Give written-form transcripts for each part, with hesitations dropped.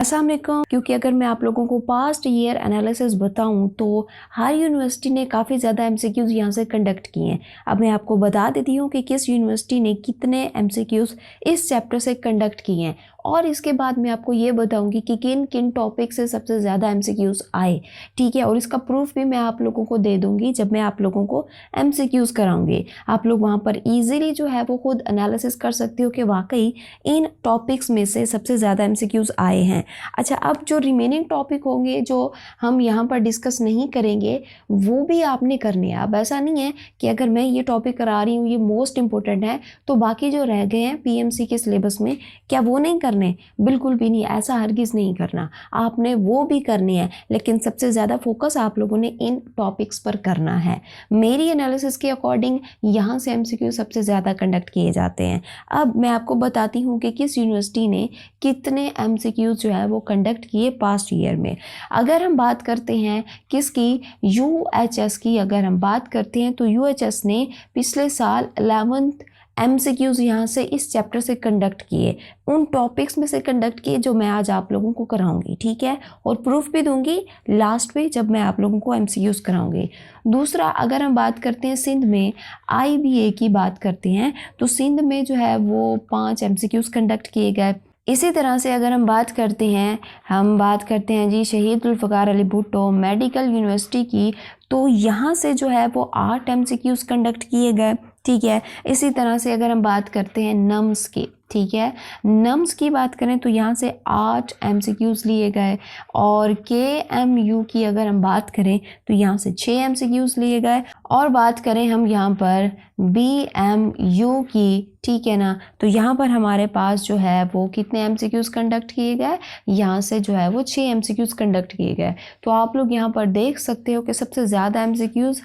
अस्सलाम वालेकुम। क्योंकि अगर मैं आप लोगों को पास्ट ईयर एनालिसिस बताऊं तो हर यूनिवर्सिटी ने काफ़ी ज़्यादा एमसीक्यूज़ यहाँ से कंडक्ट किए हैं। अब मैं आपको बता देती हूँ कि किस यूनिवर्सिटी ने कितने एमसीक्यूज़ इस चैप्टर से कंडक्ट किए हैं, और इसके बाद मैं आपको ये बताऊंगी कि किन किन टॉपिक से सबसे ज़्यादा एमसीक्यूज़ आए। ठीक है, और इसका प्रूफ भी मैं आप लोगों को दे दूंगी जब मैं आप लोगों को एमसीक्यूज़ कराऊंगी। आप लोग वहाँ पर ईजिली जो है वो खुद एनालिसिस कर सकते हो कि वाकई इन टॉपिक्स में से सबसे ज़्यादा एमसीक्यूज़ आए हैं। अच्छा, अब जो रिमेनिंग टॉपिक होंगे जो हम यहाँ पर डिस्कस नहीं करेंगे वो भी आपने करने हैं। अब ऐसा नहीं है कि अगर मैं ये टॉपिक करा रही हूँ ये मोस्ट इंपॉर्टेंट है तो बाकी जो रह गए हैं पीएमसी के सिलेबस में क्या वो नहीं करने? बिल्कुल भी नहीं, ऐसा हरगिज़ नहीं करना। आपने वो भी करनी है, लेकिन सबसे ज़्यादा फोकस आप लोगों ने इन टॉपिक्स पर करना है। मेरी एनालिसिस के अकॉर्डिंग यहाँ से एमसीक्यू सबसे ज़्यादा कंडक्ट किए जाते हैं। अब मैं आपको बताती हूँ कि किस यूनिवर्सिटी ने कितने एमसीक्यूज़ जो है वो कंडक्ट किए पास्ट ईयर में। अगर हम बात करते हैं किसकी, यूएचएस की अगर हम बात करते हैं तो यूएचएस ने पिछले साल 11th एमसीक्यूज़ यहाँ से इस चैप्टर से कंडक्ट किए, उन टॉपिक्स में से कंडक्ट किए जो मैं आज आप लोगों को कराऊंगी। ठीक है, और प्रूफ भी दूंगी लास्ट में जब मैं आप लोगों को एमसीक्यूज़ कराऊंगी। दूसरा, अगर हम बात करते हैं सिंध में आईबीए की बात करते हैं तो सिंध में जो है वो 5 एमसीक्यूज़ कंडक्ट किए गए। इसी तरह से अगर हम बात करते हैं जी शहीद जुल्फ़िकार अली भुट्टो मेडिकल यूनिवर्सिटी की, तो यहाँ से जो है वो 8 एमसीक्यूज़ कंडक्ट किए गए। ठीक है, इसी तरह से अगर हम बात करते हैं नम्स की, ठीक है, नम्स की बात करें तो यहाँ से 8 एमसीक्यूज़ लिए गए। और केएमयू की अगर हम बात करें तो यहाँ से 6 एमसीक्यूज़ लिए गए। और बात करें हम यहाँ पर बीएमयू की, ठीक है ना, तो यहाँ पर हमारे पास जो है वो कितने एमसीक्यूज़ कंडक्ट किए गए, यहाँ से जो है वो 6 एमसीक्यूज़ कंडक्ट किए गए। तो आप लोग यहाँ पर देख सकते हो कि सबसे ज़्यादा एमसीक्यूज़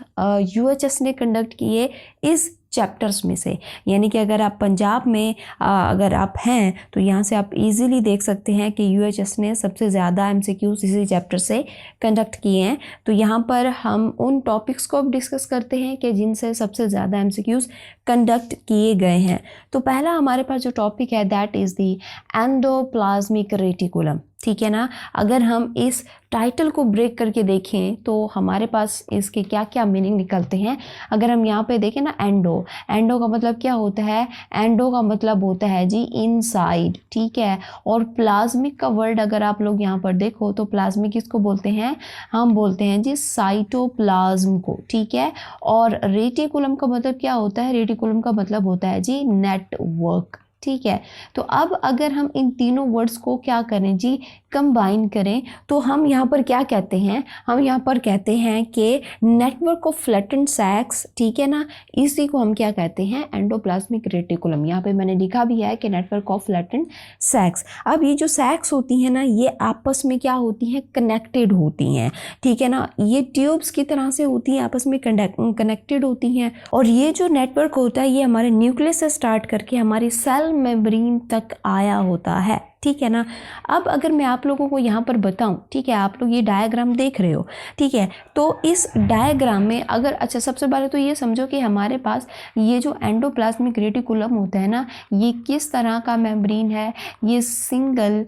यूएचएस ने कंडक्ट किए इस चैप्टर्स में से। यानी कि अगर आप पंजाब में अगर आप हैं तो यहाँ से आप इजीली देख सकते हैं कि यूएचएस ने सबसे ज़्यादा एमसीक्यूज़ इसी चैप्टर से कंडक्ट किए हैं। तो यहाँ पर हम उन टॉपिक्स को अब डिस्कस करते हैं कि जिनसे सबसे ज़्यादा एमसीक्यूज़ कंडक्ट किए गए हैं। तो पहला हमारे पास जो टॉपिक है that is the endoplasmic reticulum. ठीक है ना, अगर हम इस टाइटल को ब्रेक करके देखें तो हमारे पास इसके क्या क्या मीनिंग निकलते हैं। अगर हम यहाँ पे देखें ना, एंडो का मतलब क्या होता है, एंडो का मतलब होता है जी इनसाइड। ठीक है, और प्लाज्मिक का वर्ड अगर आप लोग यहाँ पर देखो तो प्लाज्मिक किसको बोलते हैं, हम बोलते हैं जी साइटोप्लाज्म को। ठीक है, और रेटिकुलम का मतलब क्या होता है, रेटिकुलम का मतलब होता है जी नेटवर्क। ठीक है, तो अब अगर हम इन तीनों वर्ड्स को क्या करें जी, कंबाइन करें तो हम यहाँ पर क्या कहते हैं, हम यहाँ पर कहते हैं कि नेटवर्क ऑफ फ्लैटेंड सैक्स। ठीक है ना, इसी को हम क्या कहते हैं, एंडोप्लाज्मिक रेटिकुलम। यहाँ पे मैंने लिखा भी है कि नेटवर्क ऑफ फ्लैटेंड सैक्स। अब ये जो सैक्स होती हैं ना ये आपस में क्या होती हैं, कनेक्टेड होती हैं। ठीक है ना, ये ट्यूब्स की तरह से होती हैं, आपस में कनेक्टेड होती हैं। और ये जो नेटवर्क होता है ये हमारे न्यूक्लियस से स्टार्ट करके हमारी सेल मेम्ब्रेन तक आया होता है। ठीक है ना, अब अगर मैं आप लोगों को यहाँ पर बताऊँ, ठीक है, आप लोग ये डायग्राम देख रहे हो, ठीक है, तो इस डायग्राम में अगर, अच्छा सबसे पहले तो ये समझो कि हमारे पास ये जो एंडोप्लाज्मिक रेटिकुलम होता है ना ये किस तरह का मेम्ब्रेन है, ये सिंगल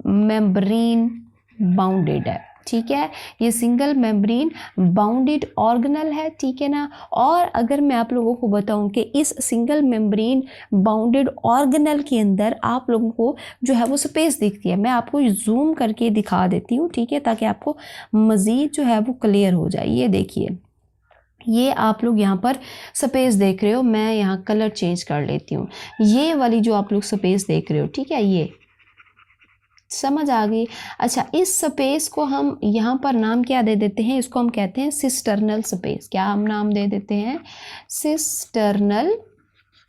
मेम्ब्रेन बाउंडेड है। ठीक है, ये सिंगल मेम्ब्रेन बाउंडेड ऑर्गेनल है। ठीक है ना, और अगर मैं आप लोगों को बताऊं कि इस सिंगल मेम्ब्रेन बाउंडेड ऑर्गेनल के अंदर आप लोगों को जो है वो स्पेस दिखती है। मैं आपको जूम करके दिखा देती हूँ, ठीक है, ताकि आपको मज़ीद जो है वो क्लियर हो जाए। ये देखिए, ये आप लोग यहाँ पर स्पेस देख रहे हो, मैं यहाँ कलर चेंज कर लेती हूँ। ये वाली जो आप लोग स्पेस देख रहे हो, ठीक है, ये समझ आ गई। अच्छा, इस स्पेस को हम यहाँ पर नाम क्या दे देते हैं, इसको हम कहते हैं सिस्टर्नल स्पेस। क्या हम नाम दे देते हैं, सिस्टर्नल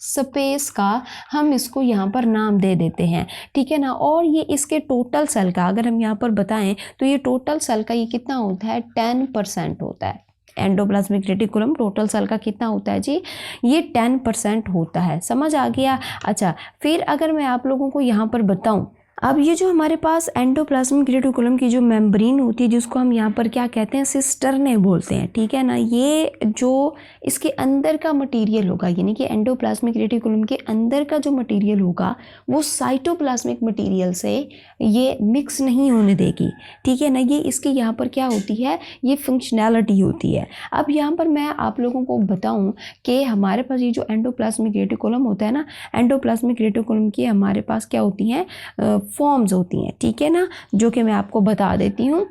स्पेस का हम इसको यहाँ पर नाम दे देते हैं। ठीक है ना, और ये इसके टोटल सेल का अगर हम यहाँ पर बताएं तो ये टोटल सेल का ये कितना होता है, 10% होता है। एंडोप्लाज्मिक रेटिकुलम टोटल सेल का कितना होता है जी, ये 10% होता है। समझ आ गया। अच्छा, फिर अगर मैं आप लोगों को यहाँ पर बताऊँ अब ये जो हमारे पास एंडोप्लाज्मिक रेटिकुलम की जो मेम्ब्रेन होती है, जिसको हम यहाँ पर क्या कहते हैं, सिस्टर्ने बोलते हैं, ठीक है ना। ये जो इसके अंदर का मटेरियल होगा, यानी कि एंडोप्लाज्मिक रेटिकुलम के अंदर का जो मटेरियल होगा वो साइटोप्लाज्मिक मटेरियल से ये मिक्स नहीं होने देगी, ठीक है ना। ये इसकी यहाँ पर क्या होती है, ये फंक्शनैलिटी होती है। अब यहाँ पर मैं आप लोगों को बताऊँ कि हमारे पास ये जो एंडोप्लाज्मिक रेटिकुलम होता है ना, एंडोप्लाज्मिक रेटिकुलम की हमारे पास क्या होती हैं, फॉर्म्स होती हैं, ठीक है ना, जो कि मैं आपको बता देती हूँ।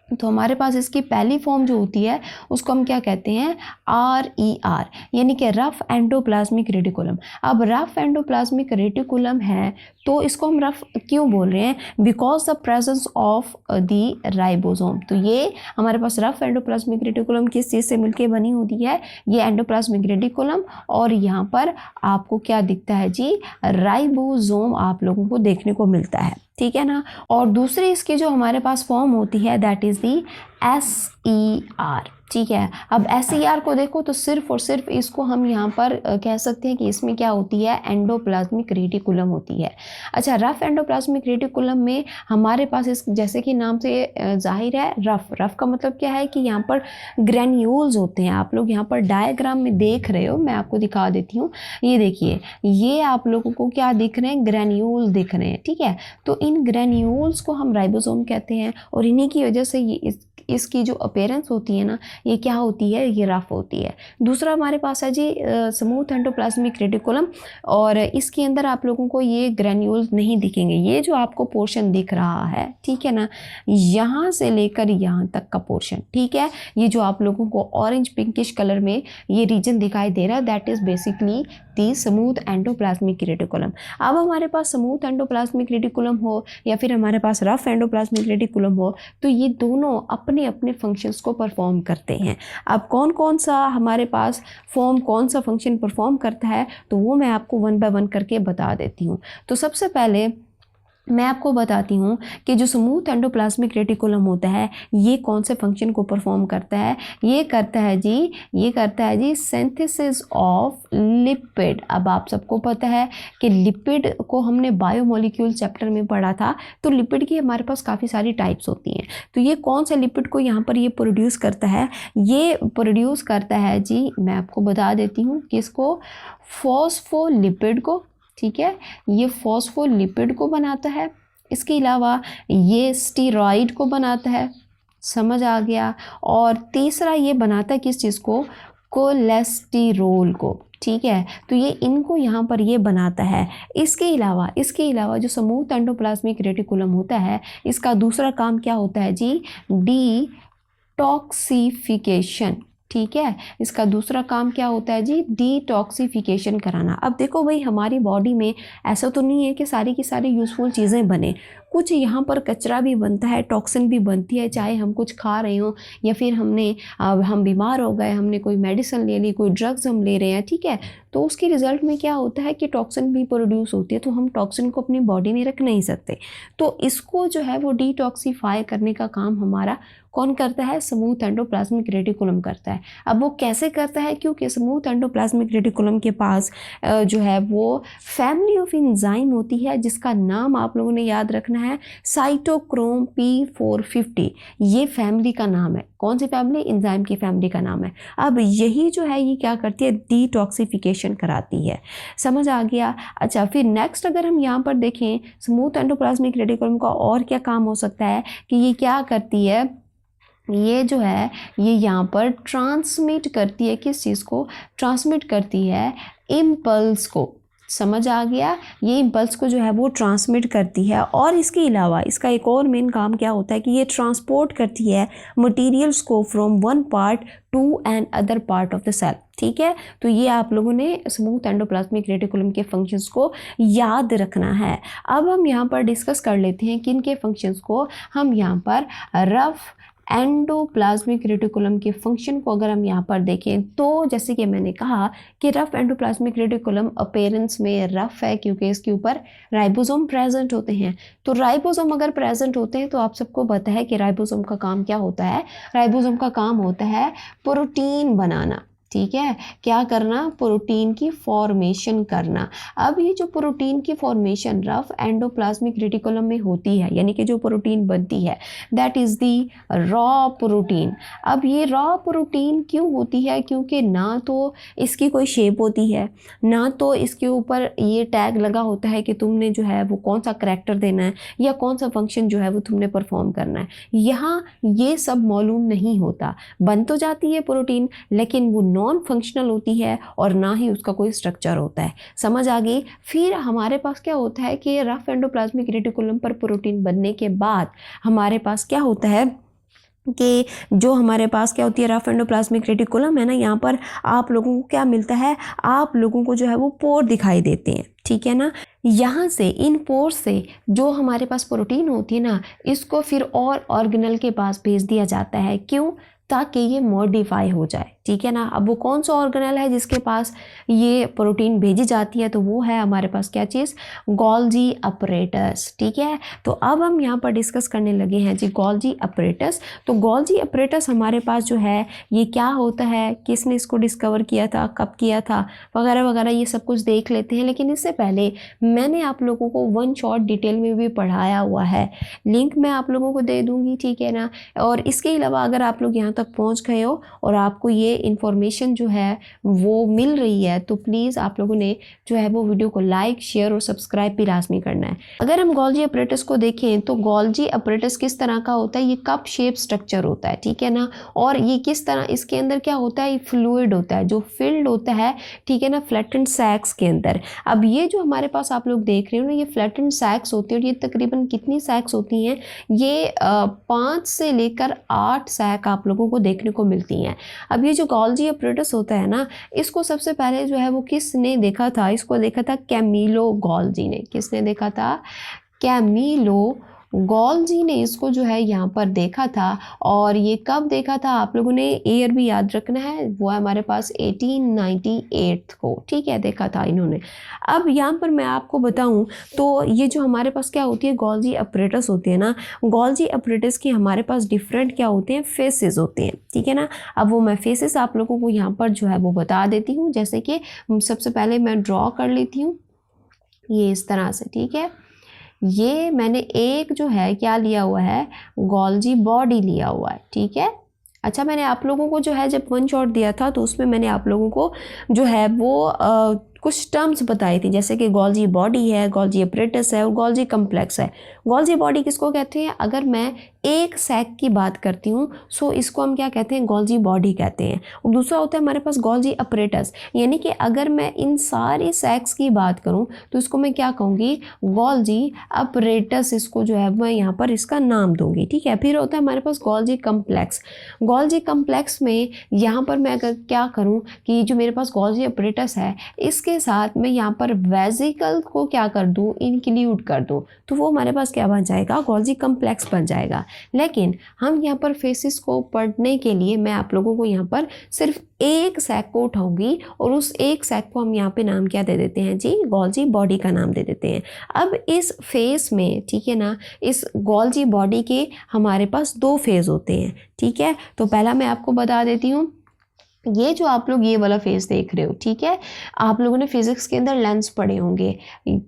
तो हमारे पास इसकी पहली फॉर्म जो होती है उसको हम क्या कहते हैं, RER, यानी कि रफ एंडोप्लाज्मिक रेटिकुलम। अब रफ एंडोप्लाज्मिक रेटिकुलम है तो इसको हम रफ क्यों बोल रहे हैं, because the presence of the ribosome. तो ये हमारे पास रफ एंडोप्लाज्मिक रेटिकुलम किस चीज़ से मिलकर बनी होती है, ये एंडोप्लाज्मिक रेटिकुलम, और यहाँ पर आपको क्या दिखता है जी, राइबोसोम आप लोगों को देखने को मिलता है, ठीक है ना। और दूसरी इसकी जो हमारे पास फॉर्म होती है दैट इज़ दी SER, ठीक है। अब SER को देखो तो सिर्फ और सिर्फ इसको हम यहाँ पर कह सकते हैं कि इसमें क्या होती है, एंडोप्लाज्मिक रेटिकुलम होती है। अच्छा, रफ एंडोप्लाज्मिक रेटिकुलम में हमारे पास इस जैसे कि नाम से जाहिर है, रफ का मतलब क्या है कि यहाँ पर ग्रेन्यूल्स होते हैं। आप लोग यहाँ पर डायग्राम में देख रहे हो, मैं आपको दिखा देती हूँ। ये देखिए, ये आप लोगों को क्या दिख रहे हैं, ग्रेन्यूल दिख रहे हैं, ठीक है। तो इन ग्रेन्यूल्स को हम राइबोसोम कहते हैं, और इन्हीं की वजह से ये इसकी जो अपीयरेंस होती है ना, ये क्या होती है, ये रफ होती है। दूसरा हमारे पास है जी स्मूथ एंडोप्लाज्मिक रेटिकुलम, और इसके अंदर आप लोगों को ये ग्रेन्यूल्स नहीं दिखेंगे। ये जो आपको पोर्शन दिख रहा है, ठीक है ना, यहाँ से लेकर यहाँ तक का पोर्शन, ठीक है, ये जो आप लोगों को ऑरेंज पिंकिश कलर में ये रीजन दिखाई दे रहा है, that is basically the smooth endoplasmic reticulum. अब हमारे पास स्मूथ एंडोप्लाज्मिक रेटिकुलम हो या फिर हमारे पास रफ एंडोप्लाज्मिक रेटिकुलम हो, तो ये दोनों अपने अपने फंक्शंस को परफॉर्म करते हैं। अब कौन कौन सा हमारे पास फॉर्म कौन सा फंक्शन परफॉर्म करता है, तो वो मैं आपको वन बाय वन करके बता देती हूँ। तो सबसे पहले मैं आपको बताती हूँ कि जो स्मूथ एंडोप्लाज्मिक रेटिकुलम होता है ये कौन से फंक्शन को परफॉर्म करता है। ये करता है जी सिंथेसिस ऑफ लिपिड। अब आप सबको पता है कि लिपिड को हमने बायोमोलिक्यूल चैप्टर में पढ़ा था, तो लिपिड की हमारे पास काफ़ी सारी टाइप्स होती हैं। तो ये कौन सा लिपिड को यहाँ पर ये प्रोड्यूस करता है, ये प्रोड्यूस करता है जी, मैं आपको बता देती हूँ किसको, फॉस्फोलिपिड को, ठीक है, ये फॉस्फोलिपिड को बनाता है। इसके अलावा ये स्टीरॉइड को बनाता है, समझ आ गया। और तीसरा ये बनाता है किस चीज़ को, कोलेस्टेरोल को, ठीक है। तो ये इनको यहाँ पर ये बनाता है। इसके अलावा जो स्मूथ एंडोप्लाज्मिक रेटिकुलम होता है, इसका दूसरा काम क्या होता है जी, डिटॉक्सिफिकेशन, ठीक है। इसका दूसरा काम क्या होता है जी, डिटॉक्सिफिकेशन कराना। अब देखो भाई, हमारी बॉडी में ऐसा तो नहीं है कि सारी की सारी यूज़फुल चीज़ें बने, कुछ यहाँ पर कचरा भी बनता है, टॉक्सिन भी बनती है, चाहे हम कुछ खा रहे हो या फिर हम बीमार हो गए, हमने कोई मेडिसिन ले ली, कोई ड्रग्स हम ले रहे हैं, ठीक है, तो उसके रिजल्ट में क्या होता है कि टॉक्सिन भी प्रोड्यूस होती है। तो हम टॉक्सिन को अपनी बॉडी में रख नहीं सकते, तो इसको जो है वो डिटॉक्सीफाई करने का काम हमारा कौन करता है, स्मूथ एंडोप्लाज्मिक रेटिकुलम करता है। अब वो कैसे करता है, क्योंकि स्मूथ एंडोप्लाज्मिक रेटिकुलम के पास जो है वो फैमिली ऑफ एंजाइम होती है, जिसका नाम आप लोगों ने याद रखना है, साइटोक्रोम P450। ये फैमिली का नाम है। कौन सी फैमिली, एंजाइम की फैमिली का नाम है। अब यही जो है ये क्या करती है, डिटॉक्सिफिकेशन कराती है, समझ आ गया। अच्छा, फिर नेक्स्ट अगर हम यहाँ पर देखें स्मूथ एंडोप्लाज्मिक रेटिकुलम का और क्या काम हो सकता है कि ये क्या करती है, ये जो है ये यहाँ पर ट्रांसमिट करती है, किस चीज़ को ट्रांसमिट करती है, इम्पल्स को, समझ आ गया। ये इम्पल्स को जो है वो ट्रांसमिट करती है। और इसके अलावा इसका एक और मेन काम क्या होता है कि ये ट्रांसपोर्ट करती है मटेरियल्स को from one part to another part of the cell, ठीक है। तो ये आप लोगों ने स्मूथ एंडोप्लाज्मिक रेटिकुलम के फंक्शंस को याद रखना है। अब हम यहाँ पर डिस्कस कर लेते हैं किन के फंक्शंस को। हम यहाँ पर रफ एंडोप्लाज्मिक रेटिकुलम के फंक्शन को अगर हम यहाँ पर देखें, तो जैसे कि मैंने कहा कि रफ एंडोप्लाज्मिक रेटिकुलम अपीयरेंस में रफ है क्योंकि इसके ऊपर राइबोसोम प्रेजेंट होते हैं। तो राइबोसोम अगर प्रेजेंट होते हैं तो आप सबको पता है कि राइबोसोम का काम क्या होता है, राइबोसोम का काम होता है प्रोटीन बनाना, ठीक है, क्या करना, प्रोटीन की फॉर्मेशन करना। अब ये जो प्रोटीन की फॉर्मेशन रफ एंडोप्लाज्मिक रेटिकुलम में होती है, यानी कि जो प्रोटीन बनती है, that is the raw protein. अब ये रॉ प्रोटीन क्यों होती है, क्योंकि ना तो इसकी कोई शेप होती है, ना तो इसके ऊपर ये टैग लगा होता है कि तुमने जो है वो कौन सा करैक्टर देना है या कौन सा फंक्शन जो है वो तुमने परफॉर्म करना है। यहाँ ये सब मालूम नहीं होता। बन तो जाती है प्रोटीन, लेकिन वो नॉन फंक्शनल होती है और ना ही उसका कोई स्ट्रक्चर होता है। समझ आ गई। फिर हमारे पास क्या होता है कि रफ एंडोप्लाज्मिक रेटिकुलम पर प्रोटीन बनने के बाद हमारे पास क्या होता है कि जो हमारे पास क्या होती है, रफ एंडोप्लाज्मिक रेटिकुलम है ना, यहाँ पर आप लोगों को क्या मिलता है, आप लोगों को जो है वो पोर दिखाई देते हैं, ठीक है ना। यहाँ से इन पोर से जो हमारे पास प्रोटीन होती है ना, इसको फिर और ऑर्गेनल के पास भेज दिया जाता है। क्यों? ताकि ये मॉडिफाई हो जाए, ठीक है ना। अब वो कौन सा ऑर्गेनल है जिसके पास ये प्रोटीन भेजी जाती है, तो वो है हमारे पास क्या चीज़, गोल्जी अपरेटस, ठीक है। तो अब हम यहाँ पर डिस्कस करने लगे हैं जी गोल्जी अपरेटस। तो गोल्जी अपरेटस हमारे पास जो है ये क्या होता है, किसने इसको डिस्कवर किया था, कब किया था, वगैरह वगैरह, ये सब कुछ देख लेते हैं। लेकिन इससे पहले मैंने आप लोगों को वन शॉट डिटेल में भी पढ़ाया हुआ है, लिंक मैं आप लोगों को दे दूँगी, ठीक है ना। और इसके अलावा अगर आप लोग यहाँ तक पहुँच गए हो और आपको ये इन्फॉर्मेशन जो है वो मिल रही है, तो प्लीज़ आप लोगों ने जो है वो वीडियो को लाइक, शेयर और सब्सक्राइब भी लाजमी करना है। अगर हम गोल्जी अपरेटस को देखें तो गोल्जी अपरेटस किस तरह का होता है, ये कप शेप स्ट्रक्चर होता है, ठीक है ना। और ये किस तरह, इसके अंदर क्या होता है, ये फ्लूइड होता है जो फिल्ड होता है, ठीक है ना, फ्लैटेंड सैक्स के अंदर। अब ये जो हमारे पास आप लोग देख रहे हो ना, ये फ्लैटेंड सैक्स होती है और ये तकरीबन कितनी सैक्स होती हैं, ये 5 से लेकर 8 सैक आप लोगों को देखने को मिलती हैं। अब ये जो गोल्जी अपरेटस होता है ना, इसको सबसे पहले जो है वो किसने देखा था, इसको देखा था कैमिलो गोल्जी ने। किसने देखा था, कैमिलो गोल्जी ने इसको जो है यहाँ पर देखा था। और ये कब देखा था, आप लोगों ने ईयर भी याद रखना है, वो है हमारे पास 1898 को, ठीक है, देखा था इन्होंने। अब यहाँ पर मैं आपको बताऊँ तो ये जो हमारे पास क्या होती है, गोल्जी अपरेटस होती है ना, गोल्जी अपरेटस की हमारे पास डिफरेंट क्या होते हैं, फेसेस होते हैं, ठीक है ना। अब वो मैं फेसेस आप लोगों को यहाँ पर जो है वो बता देती हूँ। जैसे कि सबसे पहले मैं ड्रॉ कर लेती हूँ ये इस तरह से, ठीक है। ये मैंने एक जो है क्या लिया हुआ है, गोल्जी बॉडी लिया हुआ है, ठीक है। अच्छा, मैंने आप लोगों को जो है जब वन शॉट दिया था तो उसमें मैंने आप लोगों को जो है वो कुछ टर्म्स बताई थी, जैसे कि गोल्जी बॉडी है, गोल्जी अपरेटस है और गोल्जी कम्प्लेक्स है। गोल्जी बॉडी किसको कहते हैं, अगर मैं एक सैक की बात करती हूँ सो इसको हम क्या कहते हैं, गोल्जी बॉडी कहते हैं। और दूसरा होता है हमारे पास गोल्जी अपरेटस, यानी कि अगर मैं इन सारे सैक्स की बात करूँ तो इसको मैं क्या कहूँगी, गोल्जी अपरेटस, इसको जो है मैं यहाँ पर इसका नाम दूंगी, ठीक है। फिर होता है हमारे पास गोल्जी कम्प्लेक्स। गोल्जी कम्प्लेक्स में यहाँ पर मैं अगर क्या करूँ कि जो मेरे पास गोल्जी अपरेटस है इसके साथ मैं यहाँ पर वेसिकल को क्या कर दूँ, इंक्लूड कर दूँ, तो वो हमारे पास क्या बन जाएगा, गोल्जी कम्प्लेक्स बन जाएगा। लेकिन हम यहाँ पर फेसिस को पढ़ने के लिए मैं आप लोगों को यहाँ पर सिर्फ एक सैक को उठाऊंगी और उस एक सैक को हम यहाँ पे नाम क्या दे देते हैं जी, गोल्जी बॉडी का नाम दे देते हैं। अब इस फेस में, ठीक है ना, इस गोल्जी बॉडी के हमारे पास 2 फेज होते हैं, ठीक है। तो पहला मैं आपको बता देती हूँ, ये जो आप लोग ये वाला फेस देख रहे हो, ठीक है, आप लोगों ने फिजिक्स के अंदर लेंस पढ़े होंगे,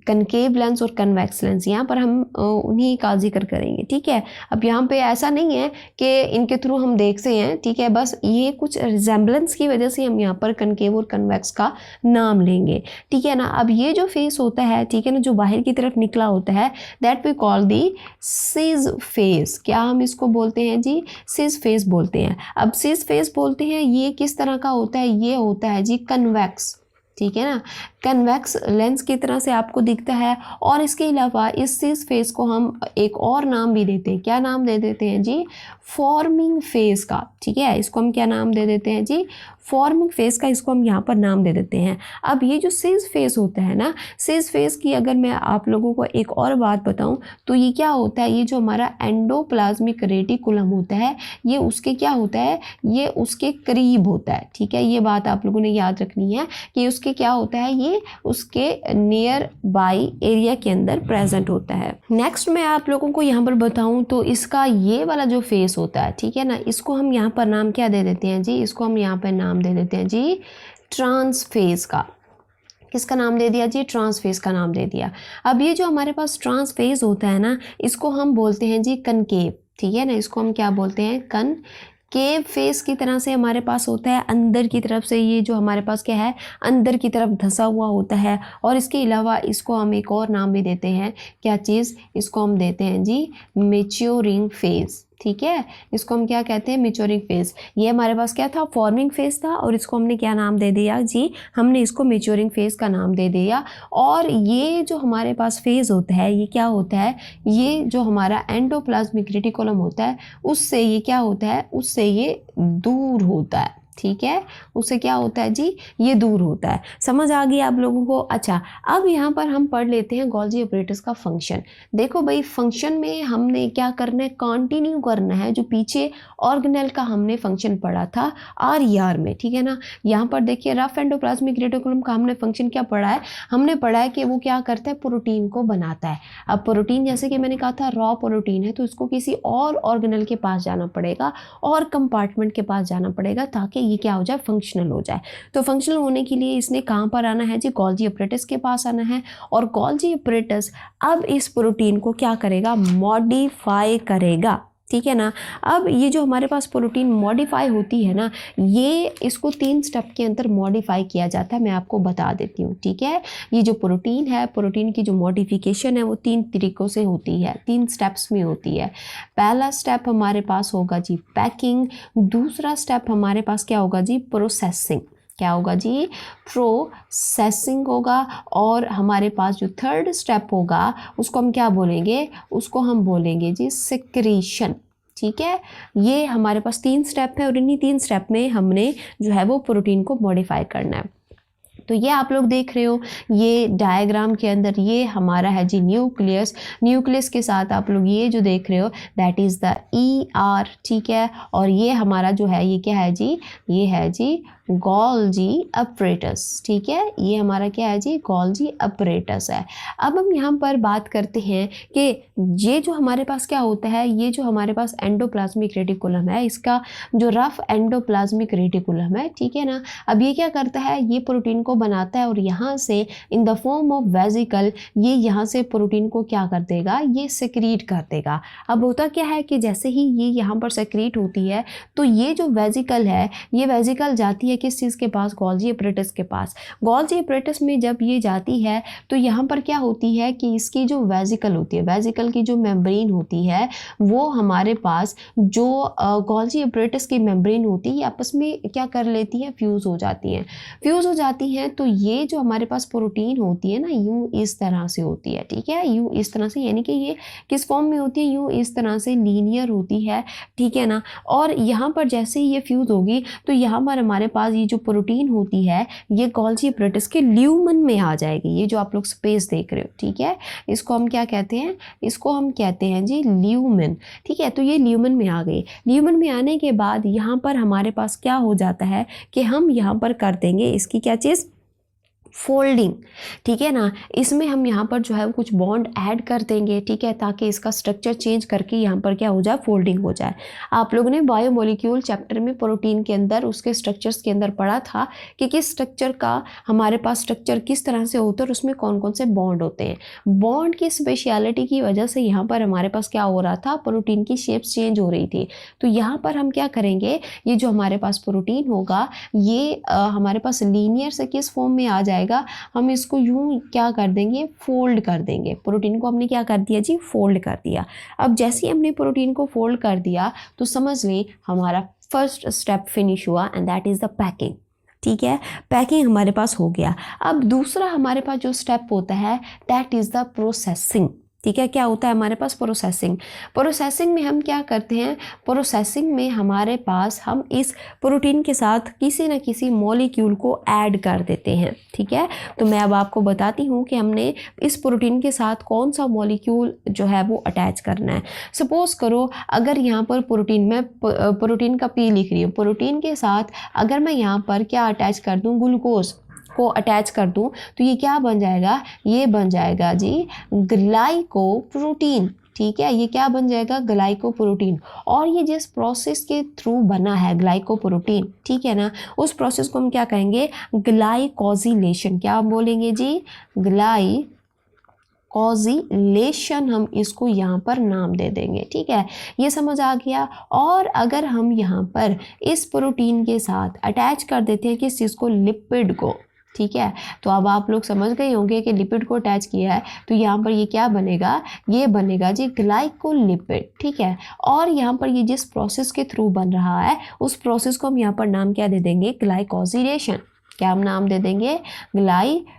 कनकेव लेंस और कन्वेक्स लेंस, यहाँ पर हम उन्हीं का जिक्र करेंगे, ठीक है। अब यहाँ पे ऐसा नहीं है कि इनके थ्रू हम देखते हैं, ठीक है, बस ये कुछ रिजेम्बलेंस की वजह से हम यहाँ पर कनकेव और कन्वेक्स का नाम लेंगे, ठीक है ना। अब ये जो फेस होता है, ठीक है ना, जो बाहर की तरफ निकला होता है, दैट वी कॉल दी सिज फेस। क्या हम इसको बोलते हैं जी, सिज फेस बोलते हैं। अब सिज फेस बोलते हैं, ये किस तरह का होता है, ये होता है जी कन्वेक्स, ठीक है ना, कन्वेक्स लेंस की तरह से आपको दिखता है। और इसके अलावा इस फेस को हम एक और नाम भी देते हैं, क्या नाम दे देते हैं जी, फॉर्मिंग फेस का, ठीक है। इसको हम क्या नाम दे देते हैं जी, फॉर्मिंग फेस का, इसको हम यहाँ पर नाम दे देते हैं। अब ये जो सिज फेस होता है ना, सिज फेस की अगर मैं आप लोगों को एक और बात बताऊं तो ये क्या होता है, ये जो हमारा एंडोप्लाज्मिक रेटिकुलम होता है ये उसके क्या होता है, ये उसके करीब होता है, ठीक है। ये बात आप लोगों ने याद रखनी है कि उसके क्या होता है, ये ये उसके नियर बाई एरिया के अंदर प्रेजेंट होता है। नेक्स्ट मैं आप लोगों को यहाँ पर बताऊँ तो इसका ये वाला जो फेस होता है, ठीक है ना, इसको हम यहाँ पर नाम क्या दे देते हैं जी, इसको हम यहाँ पर नाम दे देते हैं जी ट्रांस फेज का। किसका नाम दे दिया जी, ट्रांस फेज का नाम दे दिया। अब ये जो हमारे पास ट्रांस फेज होता है ना, इसको हम बोलते हैं जी कनकेव, ठीक है ना, इसको हम क्या बोलते हैं, कनकेव फेस की तरह से हमारे पास होता है, अंदर की तरफ से ये जो हमारे पास क्या है, अंदर की तरफ धंसा हुआ होता है। और इसके अलावा इसको हम एक और नाम भी देते हैं, क्या चीज़, इसको हम देते हैं जी मैच्योरिंग फेज, ठीक है, इसको हम क्या कहते हैं, मैच्योरिंग फेज। ये हमारे पास क्या था, फॉर्मिंग फेज था, और इसको हमने क्या नाम दे दिया जी, हमने इसको मैच्योरिंग फेज का नाम दे दिया। और ये जो हमारे पास फेज होता है, ये क्या होता है, ये जो हमारा एंडोप्लाज्मिक रेटिकुलम होता है उससे ये क्या होता है, उससे ये दूर होता है, ठीक है, उससे क्या होता है जी, ये दूर होता है। समझ आ गई आप लोगों को। अच्छा, अब यहाँ पर हम पढ़ लेते हैं गोल्जी ऑपरेटर्स का फंक्शन। देखो भाई, फंक्शन में हमने क्या करना है, कंटिन्यू करना है जो पीछे ऑर्गेनेल का हमने फंक्शन पढ़ा था RER में, ठीक है ना। यहाँ पर देखिए रफ एंडोप्लाज्मिक रेटिकुलम का हमने फंक्शन क्या पढ़ा है, हमने पढ़ा है कि वो क्या करता है, प्रोटीन को बनाता है। अब प्रोटीन जैसे कि मैंने कहा था रॉ प्रोटीन है, तो इसको किसी और ऑर्गेनेल के पास जाना पड़ेगा और कंपार्टमेंट के पास जाना पड़ेगा ताकि ये क्या हो जाए, फंक्शनल हो जाए। तो फंक्शनल होने के लिए इसने कहाँ पर आना है जी, गोल्जी ऑपरेटस के पास आना है। और गोल्जी ऑपरेटस अब इस प्रोटीन को क्या करेगा, मॉडिफाई करेगा, ठीक है ना। अब ये जो हमारे पास प्रोटीन मॉडिफाई होती है ना, ये इसको 3 स्टेप के अंदर मॉडिफाई किया जाता है, मैं आपको बता देती हूँ, ठीक है। ये जो प्रोटीन है, प्रोटीन की जो मॉडिफिकेशन है वो 3 तरीक़ों से होती है, 3 स्टेप्स में होती है। पहला स्टेप हमारे पास होगा जी पैकिंग, दूसरा स्टेप हमारे पास क्या होगा जी, प्रोसेसिंग, क्या होगा जी, प्रोसेसिंग होगा। और हमारे पास जो थर्ड स्टेप होगा उसको हम क्या बोलेंगे, उसको हम बोलेंगे जी सिक्रीशन, ठीक है। ये हमारे पास 3 स्टेप है और इन्हीं 3 स्टेप में हमने जो है वो प्रोटीन को मॉडिफाई करना है। तो ये आप लोग देख रहे हो, ये डायग्राम के अंदर ये हमारा है जी न्यूक्लियस। न्यूक्लियस के साथ आप लोग ये जो देख रहे हो दैट इज़ द ER, ठीक है। और ये हमारा जो है ये क्या है जी, ये है जी गोल्जी अपरेटस, ठीक है, ये हमारा क्या है जी, गोल्जी अपरेटस है। अब हम यहाँ पर बात करते हैं कि ये जो हमारे पास क्या होता है, ये जो हमारे पास एंडोप्लाज्मिक रेटिकुलम है, इसका जो रफ एंडोप्लाज्मिक रेटिकुलम है, ठीक है ना। अब ये क्या करता है, ये प्रोटीन को बनाता है और यहाँ से इन द फॉर्म ऑफ वेजिकल ये यहाँ से प्रोटीन को क्या कर देगा, ये सेक्रीट कर देगा। अब होता क्या है कि जैसे ही ये यहाँ पर सेक्रीट होती है तो ये जो वेजिकल है, ये वेजिकल जाती है किस चीज़ के पास, गोल्जी अपरेटस के पास। गोल्जी अपरेटस में जब ये जाती है तो यहाँ पर क्या होती है कि इसकी जो वेजिकल होती है, वेजिकल की जो मेम्ब्रेन होती है वो हमारे पास जो गोल्जी अपरेटस की मेम्ब्रेन होती है आपस में क्या कर लेती है, फ्यूज़ हो जाती हैं। फ्यूज़ हो जाती हैं तो ये जो हमारे पास प्रोटीन होती है ना, यूँ इस तरह से होती है, ठीक है, यूँ इस तरह से, यानी कि ये किस फॉर्म में होती है, यूँ इस तरह से लीनियर होती है, ठीक है ना। और यहाँ पर जैसे ही ये फ्यूज़ होगी तो यहाँ पर हमारे पास ये जो प्रोटीन होती है ये गोल्जी अपरेटस के ल्यूमन में आ जाएगी। ये जो आप लोग स्पेस देख रहे हो, ठीक है, इसको हम क्या कहते हैं, इसको हम कहते हैं जी ल्यूमन, ठीक है। तो ये ल्यूमन में आ गई। ल्यूमन में आने के बाद यहाँ पर हमारे पास क्या हो जाता है कि हम यहाँ पर कर देंगे इसकी क्या चीज़, फोल्डिंग, ठीक है ना। इसमें हम यहाँ पर जो है वो कुछ बॉन्ड ऐड कर देंगे, ठीक है, ताकि इसका स्ट्रक्चर चेंज करके यहाँ पर क्या हो जाए, फोल्डिंग हो जाए। आप लोगों ने बायोमोलिक्यूल चैप्टर में प्रोटीन के अंदर उसके स्ट्रक्चर्स के अंदर पढ़ा था कि किस स्ट्रक्चर का हमारे पास स्ट्रक्चर किस तरह से होता है और उसमें कौन कौन से बॉन्ड होते हैं। बॉन्ड की स्पेशलिटी की वजह से यहाँ पर हमारे पास क्या हो रहा था, प्रोटीन की शेप्स चेंज हो रही थी। तो यहाँ पर हम क्या करेंगे, ये जो हमारे पास प्रोटीन होगा ये हमारे पास लीनियर से किस फॉर्म में आ जाएगा, हम इसको यूं क्या कर देंगे, फोल्ड कर देंगे। प्रोटीन को हमने क्या कर दिया जी, फोल्ड कर दिया। अब जैसे ही हमने प्रोटीन को फोल्ड कर दिया तो समझ लें हमारा फर्स्ट स्टेप फिनिश हुआ and that is the packing, ठीक है, पैकिंग हमारे पास हो गया। अब दूसरा हमारे पास जो स्टेप होता है दैट इज़ द प्रोसेसिंग, ठीक है। क्या होता है हमारे पास, प्रोसेसिंग। प्रोसेसिंग में हम क्या करते हैं, प्रोसेसिंग में हमारे पास हम इस प्रोटीन के साथ किसी न किसी मॉलिक्यूल को ऐड कर देते हैं, ठीक है। तो मैं अब आपको बताती हूँ कि हमने इस प्रोटीन के साथ कौन सा मॉलिक्यूल जो है वो अटैच करना है। सपोज़ करो अगर यहाँ पर प्रोटीन में प्रोटीन का P लिख रही हूँ, प्रोटीन के साथ अगर मैं यहाँ पर क्या अटैच कर दूँ, ग्लूकोज, को अटैच कर दूं तो ये क्या बन जाएगा, ये बन जाएगा जी ग्लाइकोप्रोटीन। ठीक है, ये क्या बन जाएगा, ग्लाइकोप्रोटीन। और ये जिस प्रोसेस के थ्रू बना है ग्लाइकोप्रोटीन, ठीक है ना, उस प्रोसेस को हम क्या कहेंगे, ग्लाइकोजिलेशन। क्या बोलेंगे जी, ग्लाइकोजिलेशन, हम इसको यहाँ पर नाम दे देंगे। ठीक है, ये समझ आ गया। और अगर हम यहाँ पर इस प्रोटीन के साथ अटैच कर देते हैं किस चीज़ को, लिपिड को, ठीक है, तो अब आप लोग समझ गए होंगे कि लिपिड को अटैच किया है तो यहाँ पर ये क्या बनेगा, ये बनेगा जी ग्लाइकोलिपिड। ठीक है, और यहाँ पर ये जिस प्रोसेस के थ्रू बन रहा है उस प्रोसेस को हम यहाँ पर नाम क्या दे देंगे, ग्लाइकोजिलेशन। क्या हम नाम दे देंगे, ग्लाइकोजिलेशन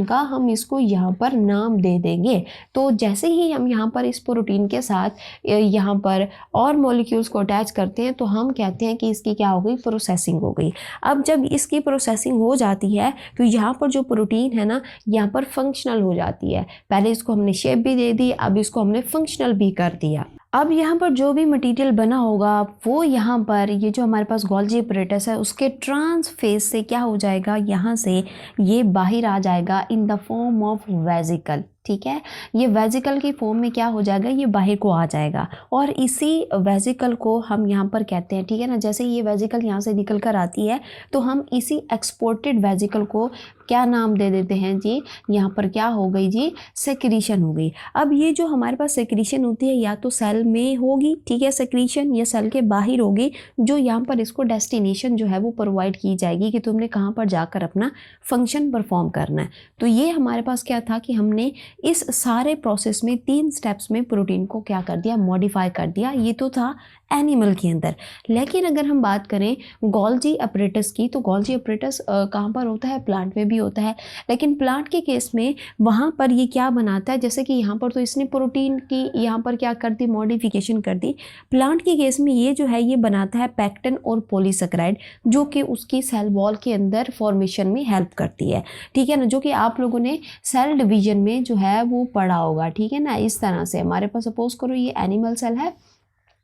का हम इसको यहाँ पर नाम दे देंगे। तो जैसे ही हम यहाँ पर इस प्रोटीन के साथ यहाँ पर और मॉलिक्यूल्स को अटैच करते हैं तो हम कहते हैं कि इसकी क्या हो गई, प्रोसेसिंग हो गई। अब जब इसकी प्रोसेसिंग हो जाती है तो यहाँ पर जो प्रोटीन है ना, यहाँ पर फंक्शनल हो जाती है। पहले इसको हमने शेप भी दे दी, अब इसको हमने फंक्शनल भी कर दिया। अब यहाँ पर जो भी मटेरियल बना होगा वो यहाँ पर ये जो हमारे पास गोल्जी अपरेटस है उसके ट्रांसफेज से क्या हो जाएगा, यहाँ से ये बाहर आ जाएगा इन द फॉर्म ऑफ वेजिकल। ठीक है, ये वेजिकल की फॉर्म में क्या हो जाएगा, ये बाहर को आ जाएगा। और इसी वेजिकल को हम यहाँ पर कहते हैं, ठीक है ना, जैसे ये वेजिकल यहाँ से निकल कर आती है तो हम इसी एक्सपोर्टेड वेजिकल को क्या नाम दे देते हैं जी, यहाँ पर क्या हो गई जी, सेक्रीशन हो गई। अब ये जो हमारे पास सेक्रीशन होती है या तो सेल में होगी, ठीक है, सेक्रीशन, या सेल के बाहर होगी, जो यहाँ पर इसको डेस्टिनेशन जो है वो प्रोवाइड की जाएगी कि तुमने कहाँ पर जाकर अपना फंक्शन परफॉर्म करना है। तो ये हमारे पास क्या था कि हमने इस सारे प्रोसेस में 3 स्टेप्स में प्रोटीन को क्या कर दिया, मॉडिफाई कर दिया। ये तो था एनिमल के अंदर। लेकिन अगर हम बात करें गोल्जी अपरेटस की, तो गोल्जी अपरेटस कहाँ पर होता है, प्लांट में भी होता है। लेकिन प्लांट के केस में वहाँ पर ये क्या बनाता है, जैसे कि यहाँ पर तो इसने प्रोटीन की यहाँ पर क्या कर दी, मॉडिफिकेशन कर दी। प्लांट के केस में ये जो है ये बनाता है पैक्टिन और पॉलीसेकेराइड, जो कि उसकी सेल वॉल के अंदर फॉर्मेशन में हेल्प करती है। ठीक है ना, जो कि आप लोगों ने सेल डिवीजन में जो है वो पढ़ा होगा। ठीक है ना, इस तरह से हमारे पास सपोज करो ये एनिमल सेल है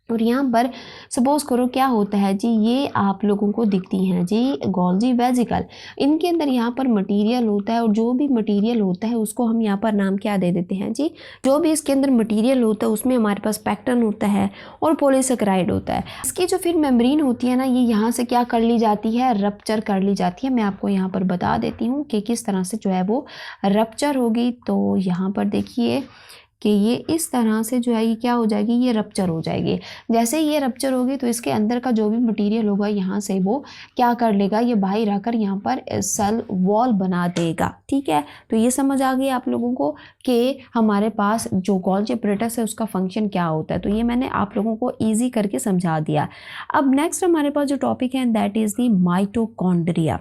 और यहाँ पर सपोज करो क्या होता है जी, ये आप लोगों को दिखती हैं जी गोल्जी वेजिकल। इनके अंदर यहाँ पर मटेरियल होता है और जो भी मटेरियल होता है उसको हम यहाँ पर नाम क्या दे देते हैं जी, जो भी इसके अंदर मटेरियल होता है उसमें हमारे पास पैक्टिन होता है और पॉलीसेकेराइड होता है। इसकी जो फिर मेम्ब्रेन होती है ना, ये यहाँ से क्या कर ली जाती है, रप्चर कर ली जाती है। मैं आपको यहाँ पर बता देती हूँ कि किस तरह से जो है वो रप्चर होगी। तो यहाँ पर देखिए कि ये इस तरह से जो है ये क्या हो जाएगी, ये रप्चर हो जाएगी। जैसे ही ये रप्चर होगी तो इसके अंदर का जो भी मटेरियल होगा यहाँ से वो क्या कर लेगा, ये बाहर आकर यहाँ पर सेल वॉल बना देगा। ठीक है, तो ये समझ आ गई आप लोगों को कि हमारे पास जो गोल्जी अपरेटस है उसका फंक्शन क्या होता है। तो ये मैंने आप लोगों को ईजी करके समझा दिया। अब नेक्स्ट हमारे पास जो टॉपिक है दैट इज़ दी माइटोकॉन्ड्रिया।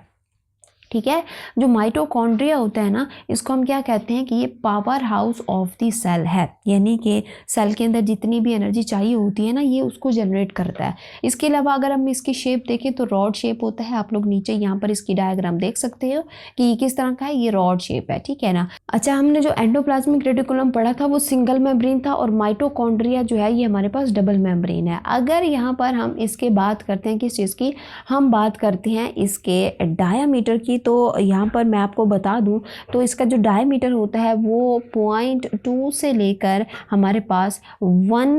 ठीक है, जो माइटोकॉन्ड्रिया होता है ना, इसको हम क्या कहते हैं कि ये power house of the cell है, यानी कि सेल के अंदर जितनी भी एनर्जी चाहिए होती है ना ये उसको जनरेट करता है। इसके अलावा अगर हम इसकी शेप देखें तो रॉड शेप होता है। आप लोग नीचे यहाँ पर इसकी डायग्राम देख सकते हो कि ये किस तरह का है, ये रॉड शेप है। ठीक है ना। अच्छा, हमने जो एंडोप्लाज्मिक रेटिकुलम पढ़ा था वो सिंगल मेम्ब्रेन था और माइटोकॉन्ड्रिया जो है ये हमारे पास डबल मेम्ब्रेन है। अगर यहाँ पर हम इसके बात करते हैं किस चीज़ की, हम बात करते हैं इसके डायामीटर की, तो यहाँ पर मैं आपको बता दूँ तो इसका जो डायमीटर होता है वो 0.2 से लेकर हमारे पास 1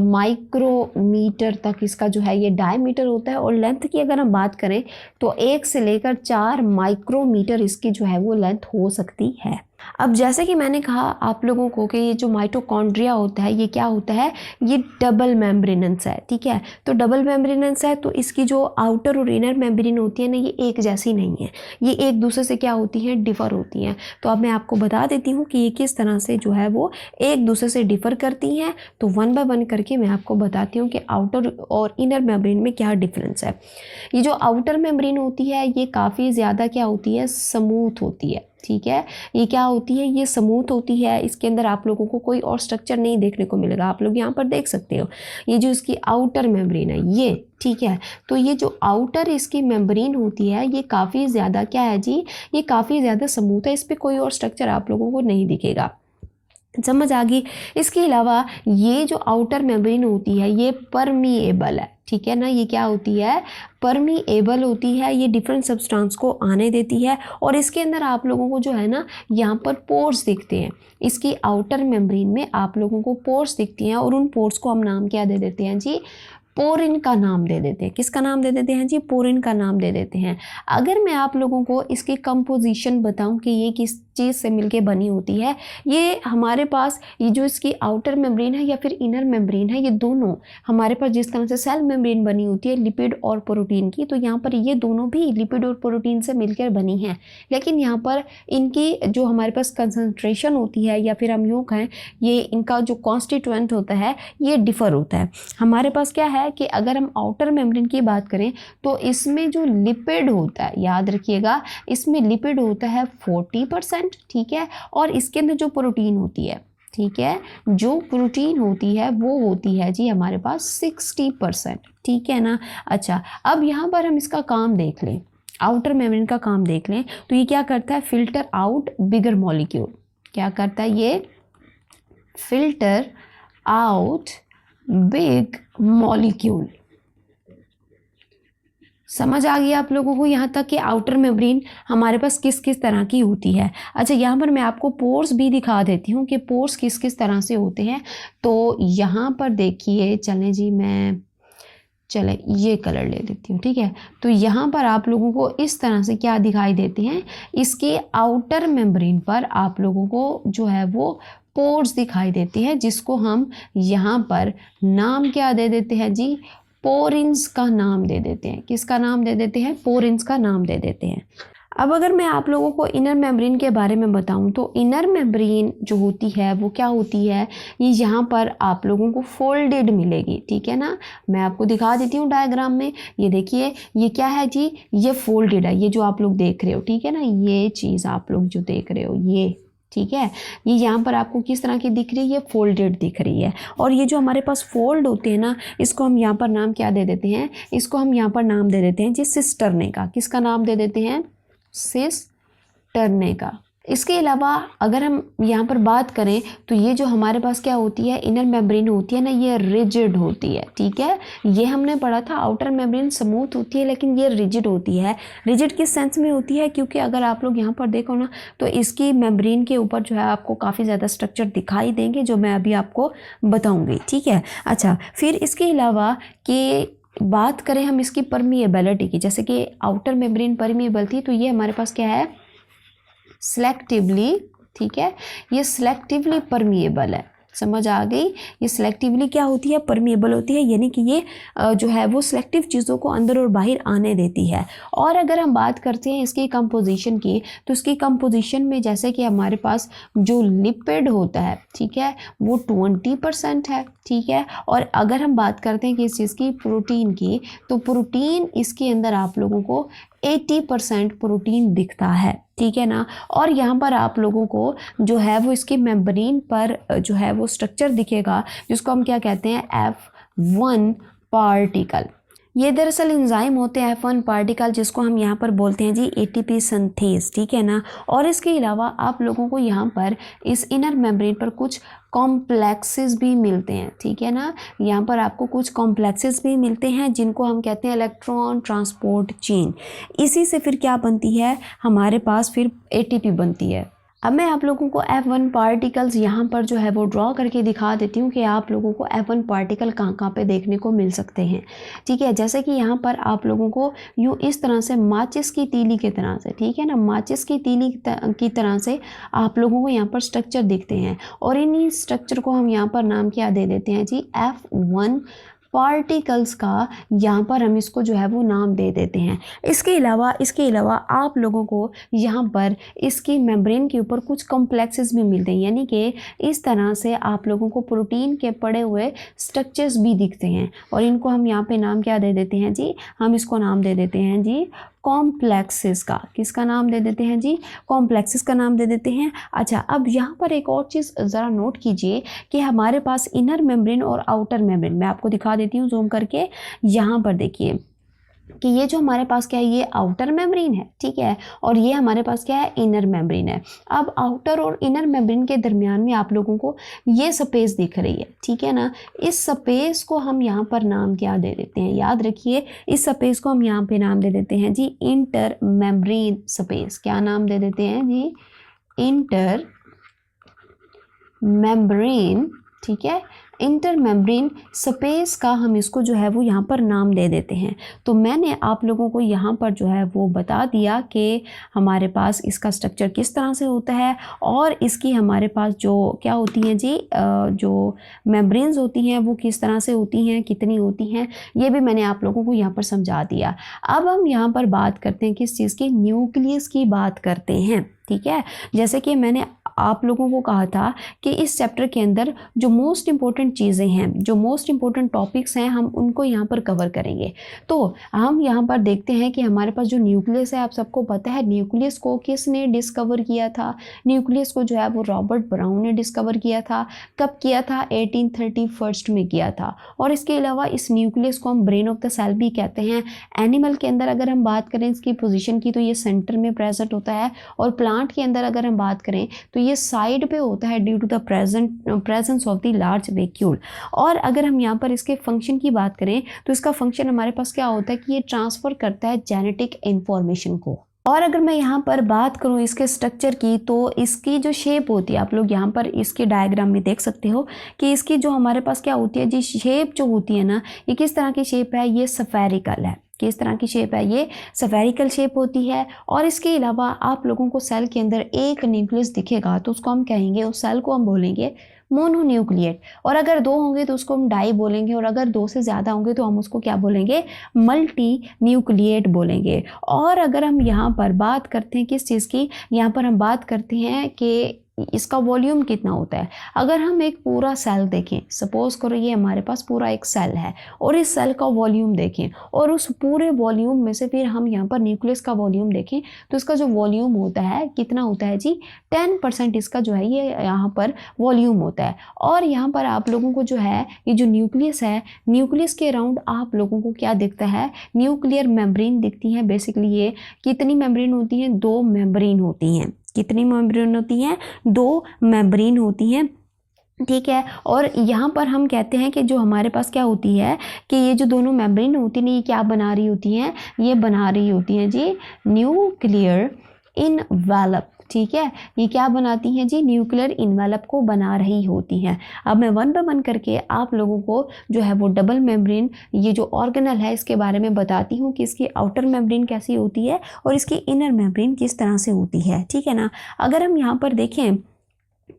माइक्रोमीटर तक इसका जो है ये डायमीटर होता है। और लेंथ की अगर हम बात करें तो 1 से लेकर 4 माइक्रोमीटर इसकी जो है वो लेंथ हो सकती है। अब जैसे कि मैंने कहा आप लोगों को कि ये जो माइटोकॉन्ड्रिया होता है ये क्या होता है, ये डबल मेम्ब्रेनस है। ठीक है, तो डबल मेम्ब्रेनस है तो इसकी जो आउटर और इनर मेम्ब्रेन होती है ना ये एक जैसी नहीं है, ये एक दूसरे से क्या होती हैं, डिफ़र होती हैं। तो अब मैं आपको बता देती हूँ कि ये किस तरह से जो है वो एक दूसरे से डिफ़र करती हैं। तो 1 बाय 1 करके मैं आपको बताती हूँ कि आउटर और इनर मेम्ब्रेन में क्या डिफरेंस है। ये जो आउटर मेम्ब्रेन होती है ये काफ़ी ज़्यादा क्या होती है, स्मूथ होती है। ठीक है, ये क्या होती है, ये स्मूथ होती है। इसके अंदर आप लोगों को कोई और स्ट्रक्चर नहीं देखने को मिलेगा। आप लोग यहाँ पर देख सकते हो ये जो इसकी आउटर मेम्ब्रेन है ये, ठीक है, तो ये जो आउटर इसकी मेम्ब्रेन होती है ये काफ़ी ज़्यादा क्या है जी, ये काफ़ी ज़्यादा स्मूथ है। इस पर कोई और स्ट्रक्चर आप लोगों को नहीं दिखेगा। समझ आ गई। इसके अलावा ये जो आउटर मेम्ब्रेन होती है ये परमिएबल है, ठीक है ना, ये क्या होती है, परमिएबल होती है, ये डिफरेंट सब्सटेंस को आने देती है और इसके अंदर आप लोगों को जो है ना यहाँ पर पोर्स दिखते हैं। इसकी आउटर मेम्ब्रेन में आप लोगों को पोर्स दिखती हैं और उन पोर्स को हम नाम क्या दे देते हैं जी, पोरिन का नाम दे देते हैं। किसका नाम दे देते हैं जी, पोरिन का नाम दे देते हैं। अगर मैं आप लोगों को इसकी कंपोजिशन बताऊं कि ये किस चीज़ से मिलके बनी होती है, ये हमारे पास ये जो इसकी आउटर मेम्ब्रेन है या फिर इनर मेम्ब्रेन है, ये दोनों हमारे पास जिस तरह से सेल मेम्ब्रेन बनी होती है लिपिड और प्रोटीन की, तो यहाँ पर ये दोनों भी लिपिड और प्रोटीन से मिलकर बनी हैं। लेकिन यहाँ पर इनकी जो हमारे पास कंसंट्रेशन होती है या फिर हम यूँ कहें ये इनका जो कॉन्स्टिट्यूएंट होता है ये डिफ़र होता है। हमारे पास क्या है कि अगर हम आउटर मेम्ब्रेन की बात करें तो इसमें जो लिपिड होता है, याद रखिएगा, इसमें लिपिड होता है 40%, ठीक है, और इसके अंदर जो प्रोटीन होती है, ठीक है, जो प्रोटीन होती है वो होती है जी हमारे पास 60%, ठीक है ना। अच्छा, अब यहाँ पर हम इसका काम देख लें, आउटर मेम्ब्रेन का काम देख लें, तो ये क्या करता है, फिल्टर आउट बिगर मॉलिक्यूल। क्या करता है ये, फिल्टर आउट बिग मॉलिक्यूल। समझ आ गया आप लोगों को यहाँ तक कि आउटर मेम्ब्रेन हमारे पास किस किस तरह की होती है। अच्छा, यहाँ पर मैं आपको पोर्स भी दिखा देती हूँ कि पोर्स किस किस तरह से होते हैं। तो यहाँ पर देखिए, चलें जी, चले ये कलर ले लेती हूँ, ठीक है। तो यहाँ पर आप लोगों को इस तरह से क्या दिखाई देते हैं, इसके आउटर मेम्ब्रेन पर आप लोगों को जो है वो पोर्स दिखाई देती है, जिसको हम यहाँ पर नाम क्या दे देते हैं जी, पोरिन्स का नाम दे देते हैं। किसका नाम दे देते हैं, पोरिन्स का नाम दे देते हैं। अब अगर मैं आप लोगों को इनर मेम्ब्रेन के बारे में बताऊं तो इनर मेम्ब्रेन जो होती है वो क्या होती है, ये यहाँ पर आप लोगों को फोल्डेड मिलेगी, ठीक है ना। मैं आपको दिखा देती हूँ डायग्राम में, ये देखिए ये क्या है जी, ये फोल्डेड है, ये जो आप लोग देख रहे हो, ठीक है ना, ये चीज़ आप लोग जो देख रहे हो ये, ठीक है, ये यहाँ पर आपको किस तरह की दिख रही है, ये फोल्डेड दिख रही है। और ये जो हमारे पास फोल्ड होते हैं ना, इसको हम यहाँ पर नाम क्या दे देते हैं, इसको हम यहाँ पर नाम दे देते हैं जी सिस्टरने का। किसका नाम दे देते हैं, सिस्टरने का। इसके अलावा अगर हम यहाँ पर बात करें तो ये जो हमारे पास क्या होती है, इनर मेम्ब्रेन होती है ना, ये रिजिड होती है, ठीक है। ये हमने पढ़ा था आउटर मेम्ब्रेन स्मूथ होती है, लेकिन ये रिजिड होती है। रिजिड किस सेंस में होती है, क्योंकि अगर आप लोग यहाँ पर देखो ना तो इसकी मेम्ब्रेन के ऊपर जो है आपको काफ़ी ज़्यादा स्ट्रक्चर दिखाई देंगे, जो मैं अभी आपको बताऊँगी, ठीक है। अच्छा, फिर इसके अलावा कि बात करें हम इसकी परमिएबिलिटी की, जैसे कि आउटर मेम्ब्रेन परमिएबल थी, तो ये हमारे पास क्या है, सिलेक्टिवली, ठीक है, ये सिलेक्टिवली परमिएबल है। समझ आ गई, ये सिलेक्टिवली क्या होती है, परमिएबल होती है, यानी कि ये जो है वो सिलेक्टिव चीज़ों को अंदर और बाहर आने देती है। और अगर हम बात करते हैं इसकी कंपोजिशन की, तो इसकी कंपोजिशन में जैसे कि हमारे पास जो लिपिड होता है, ठीक है, वो 20% है, ठीक है। और अगर हम बात करते हैं कि इस चीज़ की प्रोटीन की, तो प्रोटीन इसके अंदर आप लोगों को 80% प्रोटीन दिखता है, ठीक है ना। और यहाँ पर आप लोगों को जो है वो इसकी मेम्ब्रेन पर जो है वो स्ट्रक्चर दिखेगा, जिसको हम क्या कहते हैं, F1 पार्टिकल। ये दरअसल एंजाइम होते हैं F1 पार्टिकल, जिसको हम यहाँ पर बोलते हैं जी ATP सिंथेज, ठीक है ना। और इसके अलावा आप लोगों को यहाँ पर इस इनर मेम्ब्रेन पर कुछ कॉम्प्लेक्सेस भी मिलते हैं, ठीक है ना। यहाँ पर आपको कुछ कॉम्प्लेक्सेस भी मिलते हैं, जिनको हम कहते हैं इलेक्ट्रॉन ट्रांसपोर्ट चेन। इसी से फिर क्या बनती है, हमारे पास फिर ATP बनती है। अब मैं आप लोगों को F1 पार्टिकल्स यहाँ पर जो है वो ड्रॉ करके दिखा देती हूँ कि आप लोगों को F1 पार्टिकल कहाँ कहाँ पे देखने को मिल सकते हैं, ठीक है। जैसे कि यहाँ पर आप लोगों को यूँ इस तरह से माचिस की तीली की तरह से, ठीक है ना, माचिस की तीली की तरह से आप लोगों को यहाँ पर स्ट्रक्चर दिखते हैं। और इन्हीं स्ट्रक्चर को हम यहाँ पर नाम क्या दे देते हैं जी, F1 पार्टिकल्स का यहाँ पर हम इसको जो है वो नाम दे देते हैं। इसके अलावा आप लोगों को यहाँ पर इसकी मेम्ब्रेन के ऊपर कुछ कॉम्प्लेक्सेस भी मिलते हैं, यानी कि इस तरह से आप लोगों को प्रोटीन के पड़े हुए स्ट्रक्चर्स भी दिखते हैं। और इनको हम यहाँ पे नाम क्या दे देते हैं जी, हम इसको नाम दे देते हैं जी कॉम्प्लेक्सेस का। किसका नाम दे देते हैं जी, कॉम्प्लेक्सेस का नाम दे देते हैं। अच्छा, अब यहाँ पर एक और चीज़ ज़रा नोट कीजिए कि हमारे पास इनर मेम्ब्रेन और आउटर मेम्ब्रेन, मैं आपको दिखा देती हूँ जूम करके। यहाँ पर देखिए, कि ये जो हमारे पास क्या है, ये आउटर मेम्ब्रेन है, ठीक है, और ये हमारे पास क्या है, इनर मेम्ब्रेन है। अब आउटर और इनर मेम्ब्रेन के दरमियान में आप लोगों को ये स्पेस दिख रही है, ठीक है ना। इस स्पेस को हम यहाँ पर नाम क्या दे देते हैं, याद रखिए, इस स्पेस को हम यहाँ पे नाम दे देते हैं जी इंटर मेम्ब्रेन स्पेस। क्या नाम दे देते हैं जी, इंटर मेम्ब्रेन, ठीक है, इंटर मेम्ब्रेन स्पेस का हम इसको जो है वो यहाँ पर नाम दे देते हैं। तो मैंने आप लोगों को यहाँ पर जो है वो बता दिया कि हमारे पास इसका स्ट्रक्चर किस तरह से होता है और इसकी हमारे पास जो क्या होती हैं जी जो मेम्ब्रेन्स होती हैं वो किस तरह से होती हैं, कितनी होती हैं, ये भी मैंने आप लोगों को यहाँ पर समझा दिया। अब हम यहाँ पर बात करते हैं किस चीज़ की, न्यूक्लियस की बात करते हैं, ठीक है। जैसे कि मैंने आप लोगों को कहा था कि इस चैप्टर के अंदर जो मोस्ट इम्पोर्टेंट चीज़ें हैं, जो मोस्ट इम्पोर्टेंट टॉपिक्स हैं, हम उनको यहाँ पर कवर करेंगे। तो हम यहाँ पर देखते हैं कि हमारे पास जो न्यूक्लियस है, आप सबको पता है न्यूक्लियस को किसने डिस्कवर किया था। न्यूक्लियस को जो है वो रॉबर्ट ब्राउन ने डिस्कवर किया था। कब किया था, 1831 में किया था। और इसके अलावा इस न्यूक्लियस को हम ब्रेन ऑफ द सेल भी कहते हैं। एनिमल के अंदर अगर हम बात करें इसकी पोजीशन की, तो ये सेंटर में प्रेजेंट होता है, और प्लांट के अंदर अगर हम बात करें तो ये साइड पे होता है due to the presence of the large vacuole. और अगर हम यहाँ पर इसके फंक्शन की बात करें तो इसका फंक्शन हमारे पास क्या होता है कि ये ट्रांसफ़र करता है जेनेटिक इंफॉर्मेशन को। और अगर मैं यहाँ पर बात करूँ इसके स्ट्रक्चर की, तो इसकी जो शेप होती है, आप लोग यहाँ पर इसके डायग्राम में देख सकते हो कि इसकी जो हमारे पास क्या होती है जी, शेप जो होती है ना, ये किस तरह की शेप है, ये स्फेरिकल है। किस तरह की शेप है, ये स्फेरिकल शेप होती है। और इसके अलावा आप लोगों को सेल के अंदर एक न्यूक्लियस दिखेगा तो उसको हम कहेंगे, उस सेल को हम बोलेंगे मोनोन्यूक्लिएट। और अगर दो होंगे तो उसको हम डाई बोलेंगे, और अगर दो से ज़्यादा होंगे तो हम उसको क्या बोलेंगे, मल्टी न्यूक्लिएट बोलेंगे। और अगर हम यहाँ पर बात करते हैं किस चीज़ की, यहाँ पर हम बात करते हैं कि इसका वॉल्यूम कितना होता है। अगर हम एक पूरा सेल देखें, सपोज करो ये हमारे पास पूरा एक सेल है, और इस सेल का वॉल्यूम देखें, और उस पूरे वॉल्यूम में से फिर हम यहाँ पर न्यूक्लियस का वॉल्यूम देखें, तो इसका जो वॉल्यूम होता है कितना होता है जी, 10% इसका जो है ये यहाँ पर वॉल्यूम होता है। और यहाँ पर आप लोगों को जो है ये जो न्यूक्लियस है, न्यूक्लियस के अराउंड आप लोगों को क्या दिखता है, न्यूक्लियर मेम्ब्रेन दिखती है। बेसिकली ये कितनी मेम्ब्रेन होती हैं, 2 मेम्ब्रेन होती हैं। कितनी मेम्ब्रेन होती हैं, 2 मेम्ब्रेन होती हैं, ठीक है। और यहाँ पर हम कहते हैं कि जो हमारे पास क्या होती है कि ये जो दोनों मेम्ब्रेन होती हैं, ये क्या बना रही होती हैं, ये बना रही होती हैं जी न्यूक्लियर इनवेलप, ठीक है। ये क्या बनाती हैं जी, न्यूक्लियर इनवेलप को बना रही होती हैं। अब मैं वन बाय वन करके आप लोगों को जो है वो डबल मेम्ब्रेन, ये जो ऑर्गेनल है, इसके बारे में बताती हूँ कि इसकी आउटर मेम्ब्रेन कैसी होती है और इसकी इनर मेम्ब्रेन किस तरह से होती है, ठीक है ना। अगर हम यहाँ पर देखें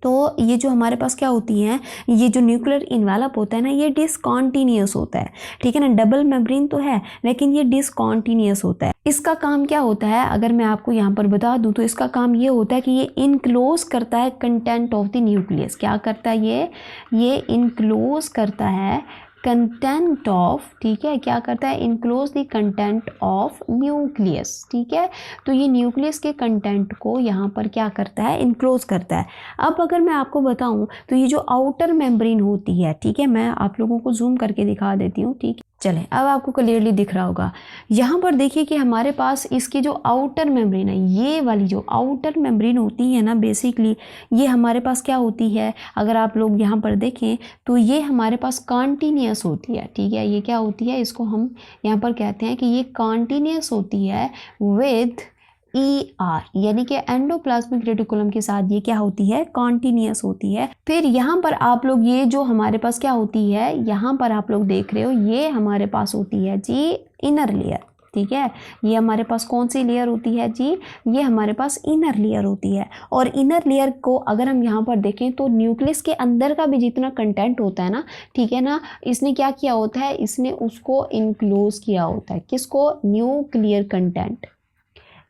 तो ये जो हमारे पास क्या होती हैं, ये जो न्यूक्लियर इनवेलप होता है ना, ये डिसकॉन्टीन्यूअस होता है, ठीक है ना। डबल मेम्ब्रेन तो है लेकिन ये डिसकॉन्टीन्यूअस होता है। इसका काम क्या होता है, अगर मैं आपको यहाँ पर बता दूँ तो इसका काम ये होता है कि ये इनक्लोज करता है कंटेंट ऑफ द न्यूक्लियस। क्या करता है ये इनक्लोज करता है कंटेंट ऑफ, ठीक है, क्या करता है, enclose the content of nucleus, ठीक है। तो ये न्यूक्लियस के कंटेंट को यहाँ पर क्या करता है, इनक्लोज करता है। अब अगर मैं आपको बताऊँ तो ये जो आउटर मेम्ब्रेन होती है, ठीक है, मैं आप लोगों को जूम करके दिखा देती हूँ, ठीक है। चलें, अब आपको क्लियरली दिख रहा होगा। यहाँ पर देखिए कि हमारे पास इसकी जो आउटर मेम्ब्रेन है, ये वाली जो आउटर मेम्ब्रेन होती है ना, बेसिकली ये हमारे पास क्या होती है, अगर आप लोग यहाँ पर देखें तो ये हमारे पास कॉन्टीन्यूअस होती है, ठीक है। ये क्या होती है, इसको हम यहाँ पर कहते हैं कि ये कॉन्टीन्यूअस होती है विद ER, यानी कि एंडोप्लाज्मिक रेटिकुलम के साथ ये क्या होती है, कॉन्टीन्यूअस होती है। फिर यहाँ पर आप लोग ये जो हमारे पास क्या होती है, यहाँ पर आप लोग देख रहे हो, ये हमारे पास होती है जी इनर लेयर, ठीक है। ये हमारे पास कौन सी लेयर होती है जी, ये हमारे पास इनर लेयर होती है। और इनर लेयर को अगर हम यहाँ पर देखें तो न्यूक्लियस के अंदर का भी जितना कंटेंट होता है ना, ठीक है ना, इसने क्या किया होता है, इसने उसको इनक्लोज किया होता है। किसको, न्यूक्लियर कंटेंट,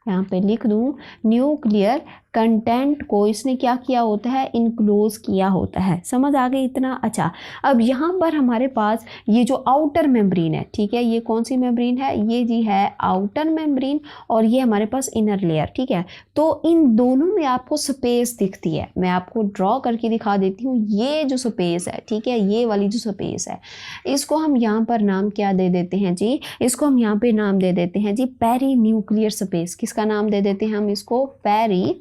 यहाँ पे लिख दूँ न्यूक्लियर कंटेंट को इसने क्या किया होता है, इनक्लोज किया होता है। समझ आ गई इतना? अच्छा, अब यहाँ पर हमारे पास ये जो आउटर मेम्ब्रेन है, ठीक है, ये कौन सी मेम्ब्रेन है, ये जी है आउटर मेम्ब्रेन, और ये हमारे पास इनर लेयर, ठीक है। तो इन दोनों में आपको स्पेस दिखती है, मैं आपको ड्रॉ करके दिखा देती हूँ। ये जो स्पेस है, ठीक है, ये वाली जो स्पेस है, इसको हम यहाँ पर नाम क्या दे देते हैं जी, इसको हम यहाँ पे नाम दे देते हैं जी पेरी न्यूक्लियर स्पेस। किसका नाम दे देते हैं हम इसको, पेरी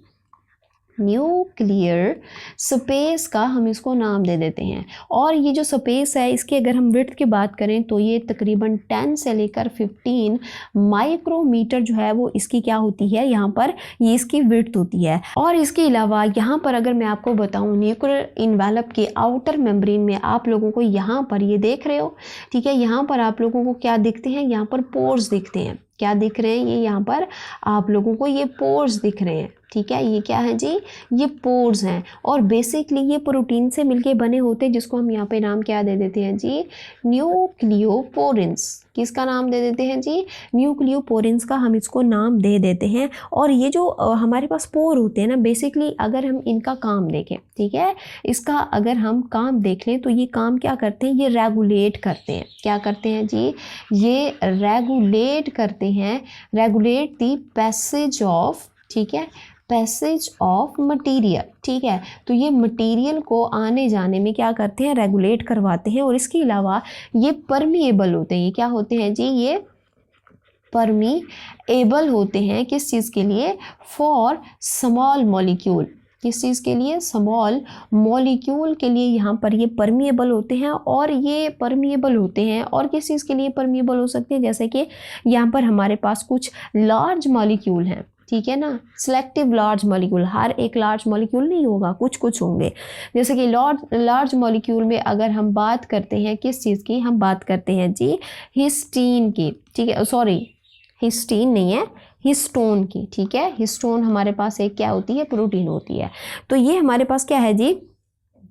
न्यूक्लियर स्पेस का हम इसको नाम दे देते हैं। और ये जो स्पेस है, इसकी अगर हम विड्थ की बात करें तो ये तकरीबन 10 से लेकर 15 माइक्रोमीटर जो है वो इसकी क्या होती है, यहाँ पर ये इसकी विड्थ होती है। और इसके अलावा यहाँ पर अगर मैं आपको बताऊँ, न्यूक्लियर इन्वेलप के आउटर मेम्ब्रेन में आप लोगों को यहाँ पर ये देख रहे हो, ठीक है, यहाँ पर आप लोगों को क्या दिखते हैं, यहाँ पर पोर्स दिखते हैं। क्या दिख रहे हैं, ये यहाँ पर आप लोगों को ये पोर्स दिख रहे हैं, ठीक है, ये क्या है जी, ये पोर्स हैं। और बेसिकली ये प्रोटीन से मिलके बने होते हैं, जिसको हम यहाँ पे नाम क्या दे देते हैं जी, न्यूक्लियोपोरेंस। किसका नाम दे देते हैं जी, न्यूक्लियोपोरेंस का हम इसको नाम दे देते हैं। और ये जो हमारे पास पोर होते हैं ना, बेसिकली अगर हम इनका काम देखें, ठीक है, इसका अगर हम काम देख लें तो ये काम क्या करते हैं, ये रेगुलेट करते हैं। क्या करते हैं जी, ये रेगुलेट करते हैं, रेगुलेट द पैसेज ऑफ, ठीक है, पैसेज ऑफ मटेरियल, ठीक है। तो ये मटेरियल को आने जाने में क्या करते हैं, रेगुलेट करवाते हैं। और इसके अलावा ये परमिएबल होते हैं। ये क्या होते हैं जी, ये परमिएबल होते हैं। किस चीज़ के लिए, फॉर स्मॉल मॉलिक्यूल। किस चीज़ के लिए, स्मॉल मॉलिक्यूल के लिए यहाँ पर ये परमिएबल होते हैं। और ये परमिएबल होते हैं और किस चीज़ के लिए परमिएबल हो सकते हैं, जैसे कि यहाँ पर हमारे पास कुछ लार्ज मॉलिक्यूल हैं, ठीक है ना, सिलेक्टिव लार्ज मॉलिक्यूल। हर एक लार्ज मॉलिक्यूल नहीं होगा, कुछ कुछ होंगे। जैसे कि लार्ज मॉलिक्यूल में अगर हम बात करते हैं किस चीज़ की, हम बात करते हैं जी हिस्टीन की, ठीक है, सॉरी हिस्टीन नहीं है, हिस्टोन की, ठीक है। हिस्टोन हमारे पास एक क्या होती है, प्रोटीन होती है। तो ये हमारे पास क्या है जी,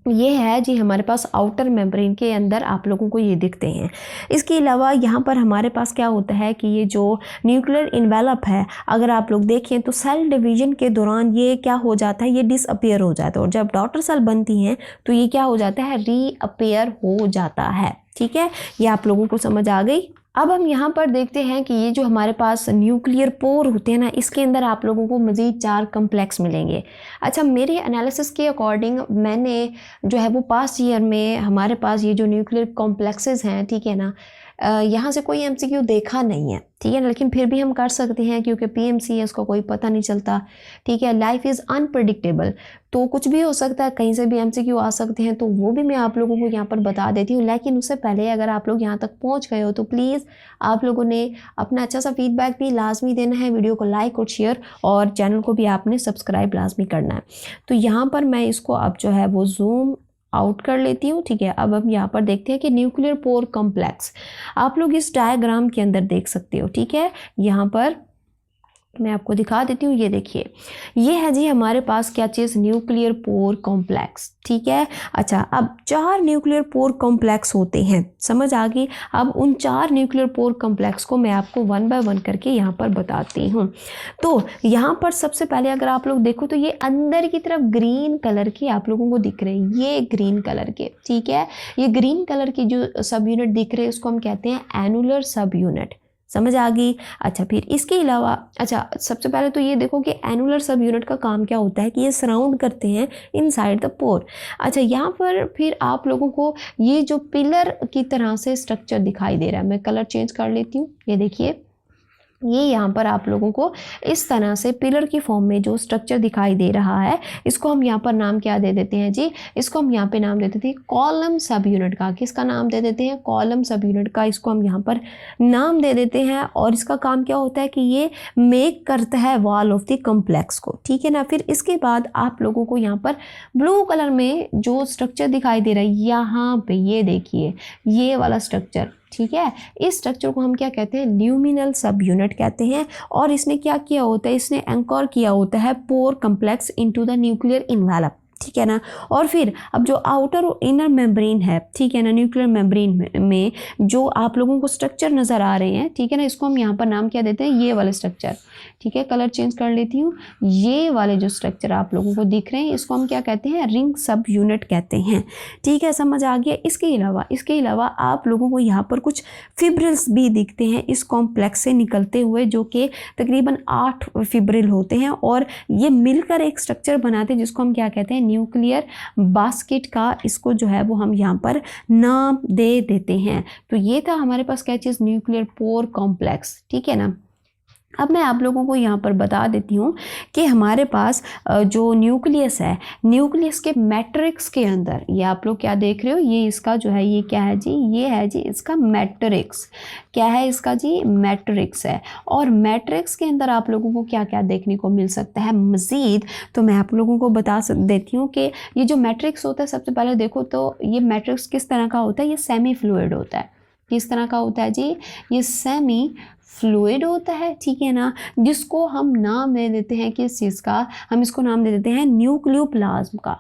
ये है जी हमारे पास आउटर मेम्ब्रेन के अंदर आप लोगों को ये दिखते हैं। इसके अलावा यहाँ पर हमारे पास क्या होता है कि ये जो न्यूक्लियर इन्वेलप है, अगर आप लोग देखें तो सेल डिवीजन के दौरान ये क्या हो जाता है, ये डिसअपियर हो जाता है। और जब डॉटर सेल बनती हैं तो ये क्या हो जाता है, रीअपियर हो जाता है, ठीक है। ये आप लोगों को समझ आ गई। अब हम यहाँ पर देखते हैं कि ये जो हमारे पास न्यूक्लियर पोर होते हैं ना, इसके अंदर आप लोगों को मज़ीद 4 कम्प्लेक्स मिलेंगे। अच्छा, मेरे एनालिसिस के अकॉर्डिंग मैंने जो है वो पास्ट ईयर में हमारे पास ये जो न्यूक्लियर कॉम्प्लेक्सेस हैं, ठीक है ना, यहाँ से कोई एमसीक्यू देखा नहीं है, ठीक है ना, लेकिन फिर भी हम कर सकते हैं क्योंकि पीएमसी है, उसका कोई पता नहीं चलता, ठीक है। लाइफ इज़ अनप्रेडिक्टेबल, तो कुछ भी हो सकता है, कहीं से भी एमसीक्यू आ सकते हैं, तो वो भी मैं आप लोगों को यहाँ पर बता देती हूँ। लेकिन उससे पहले अगर आप लोग यहाँ तक पहुँच गए हो तो प्लीज़ आप लोगों ने अपना अच्छा सा फीडबैक भी लाजमी देना है, वीडियो को लाइक और शेयर, और चैनल को भी आपने सब्सक्राइब लाजमी करना है। तो यहाँ पर मैं इसको अब जो है वो जूम आउट कर लेती हूँ, ठीक है। अब हम यहाँ पर देखते हैं कि न्यूक्लियर पोर कॉम्प्लेक्स आप लोग इस डायग्राम के अंदर देख सकते हो, ठीक है। यहाँ पर मैं आपको दिखा देती हूँ, ये देखिए, ये है जी हमारे पास क्या चीज़, न्यूक्लियर पोर कॉम्प्लेक्स, ठीक है। अच्छा, अब 4 न्यूक्लियर पोर कॉम्प्लेक्स होते हैं, समझ आ गई। अब उन 4 न्यूक्लियर पोर कॉम्प्लेक्स को मैं आपको 1 बाय 1 करके यहाँ पर बताती हूँ। तो यहाँ पर सबसे पहले अगर आप लोग देखो तो ये अंदर की तरफ ग्रीन कलर के आप लोगों को दिख रहे हैं, ये ग्रीन कलर के, ठीक है। ये ग्रीन कलर की जो सब यूनिट दिख रहे हैं उसको हम कहते हैं एनुलर सब यूनिट, समझ आ गई। अच्छा, फिर इसके अलावा, अच्छा सबसे पहले तो ये देखो कि एनुलर सब यूनिट का काम क्या होता है कि ये सराउंड करते हैं इनसाइड द पोर। अच्छा, यहाँ पर फिर आप लोगों को ये जो पिलर की तरह से स्ट्रक्चर दिखाई दे रहा है, मैं कलर चेंज कर लेती हूँ, ये देखिए, ये यहाँ पर आप लोगों को इस तरह से पिलर की फॉर्म में जो स्ट्रक्चर दिखाई दे रहा है, इसको हम यहाँ पर नाम क्या दे देते हैं जी, इसको हम यहाँ पे नाम दे देते हैं कॉलम सब यूनिट का। किसका नाम दे देते हैं, कॉलम सब यूनिट का, इसको हम यहाँ पर नाम दे देते हैं। और इसका काम क्या होता है कि ये मेक करता है वॉल ऑफ द कॉम्प्लेक्स को, ठीक है ना। फिर इसके बाद आप लोगों को यहाँ पर ब्लू कलर में जो स्ट्रक्चर दिखाई दे रहा है, यहाँ पे ये देखिए, ये वाला स्ट्रक्चर, ठीक है। इस स्ट्रक्चर को हम क्या कहते हैं, ल्यूमिनल सब यूनिट कहते हैं। और इसने क्या किया होता है, इसने एंकर किया होता है pore complex into the nuclear envelope, ठीक है ना। और फिर अब जो आउटर और इनर मेम्ब्रेन है, ठीक है ना, न्यूक्लियर मेम्ब्रेन में जो आप लोगों को स्ट्रक्चर नज़र आ रहे हैं, ठीक है ना, इसको हम यहाँ पर नाम क्या देते हैं, ये वाले स्ट्रक्चर, ठीक है, कलर चेंज कर लेती हूँ। ये वाले जो स्ट्रक्चर आप लोगों को दिख रहे हैं इसको हम क्या कहते हैं, रिंग सब यूनिट कहते हैं, ठीक है, समझ आ गया। इसके अलावा आप लोगों को यहाँ पर कुछ फिब्रिल्स भी दिखते हैं इस कॉम्प्लेक्स से निकलते हुए, जो कि तकरीबन 8 फिब्रिल होते हैं और ये मिलकर एक स्ट्रक्चर बनाते हैं जिसको हम क्या कहते हैं, न्यूक्लियर बास्केट का इसको जो है वो हम यहाँ पर नाम दे देते हैं। तो ये था हमारे पास क्या चीज़, न्यूक्लियर पोर कॉम्प्लेक्स, ठीक है ना। अब मैं आप लोगों को यहाँ पर बता देती हूँ कि हमारे पास जो न्यूक्लियस है, न्यूक्लियस के मैट्रिक्स के अंदर, ये आप लोग क्या देख रहे हो, ये इसका जो है ये क्या है जी, ये है जी इसका मैट्रिक्स। क्या है इसका जी, मैट्रिक्स है। और मैट्रिक्स के अंदर आप लोगों को क्या क्या देखने को मिल सकता है मज़ीद, तो मैं आप लोगों को बता देती हूँ कि ये जो मैट्रिक्स होता है, सबसे पहले देखो तो ये मैट्रिक्स किस तरह का होता है, ये सेमी फ्लूइड होता है। किस तरह का होता है जी, ये सेमी फ्लूइड होता है, ठीक है ना, जिसको हम नाम दे देते हैं किस चीज़ का, हम इसको नाम दे देते हैं न्यूक्लियोप्लाज्म का।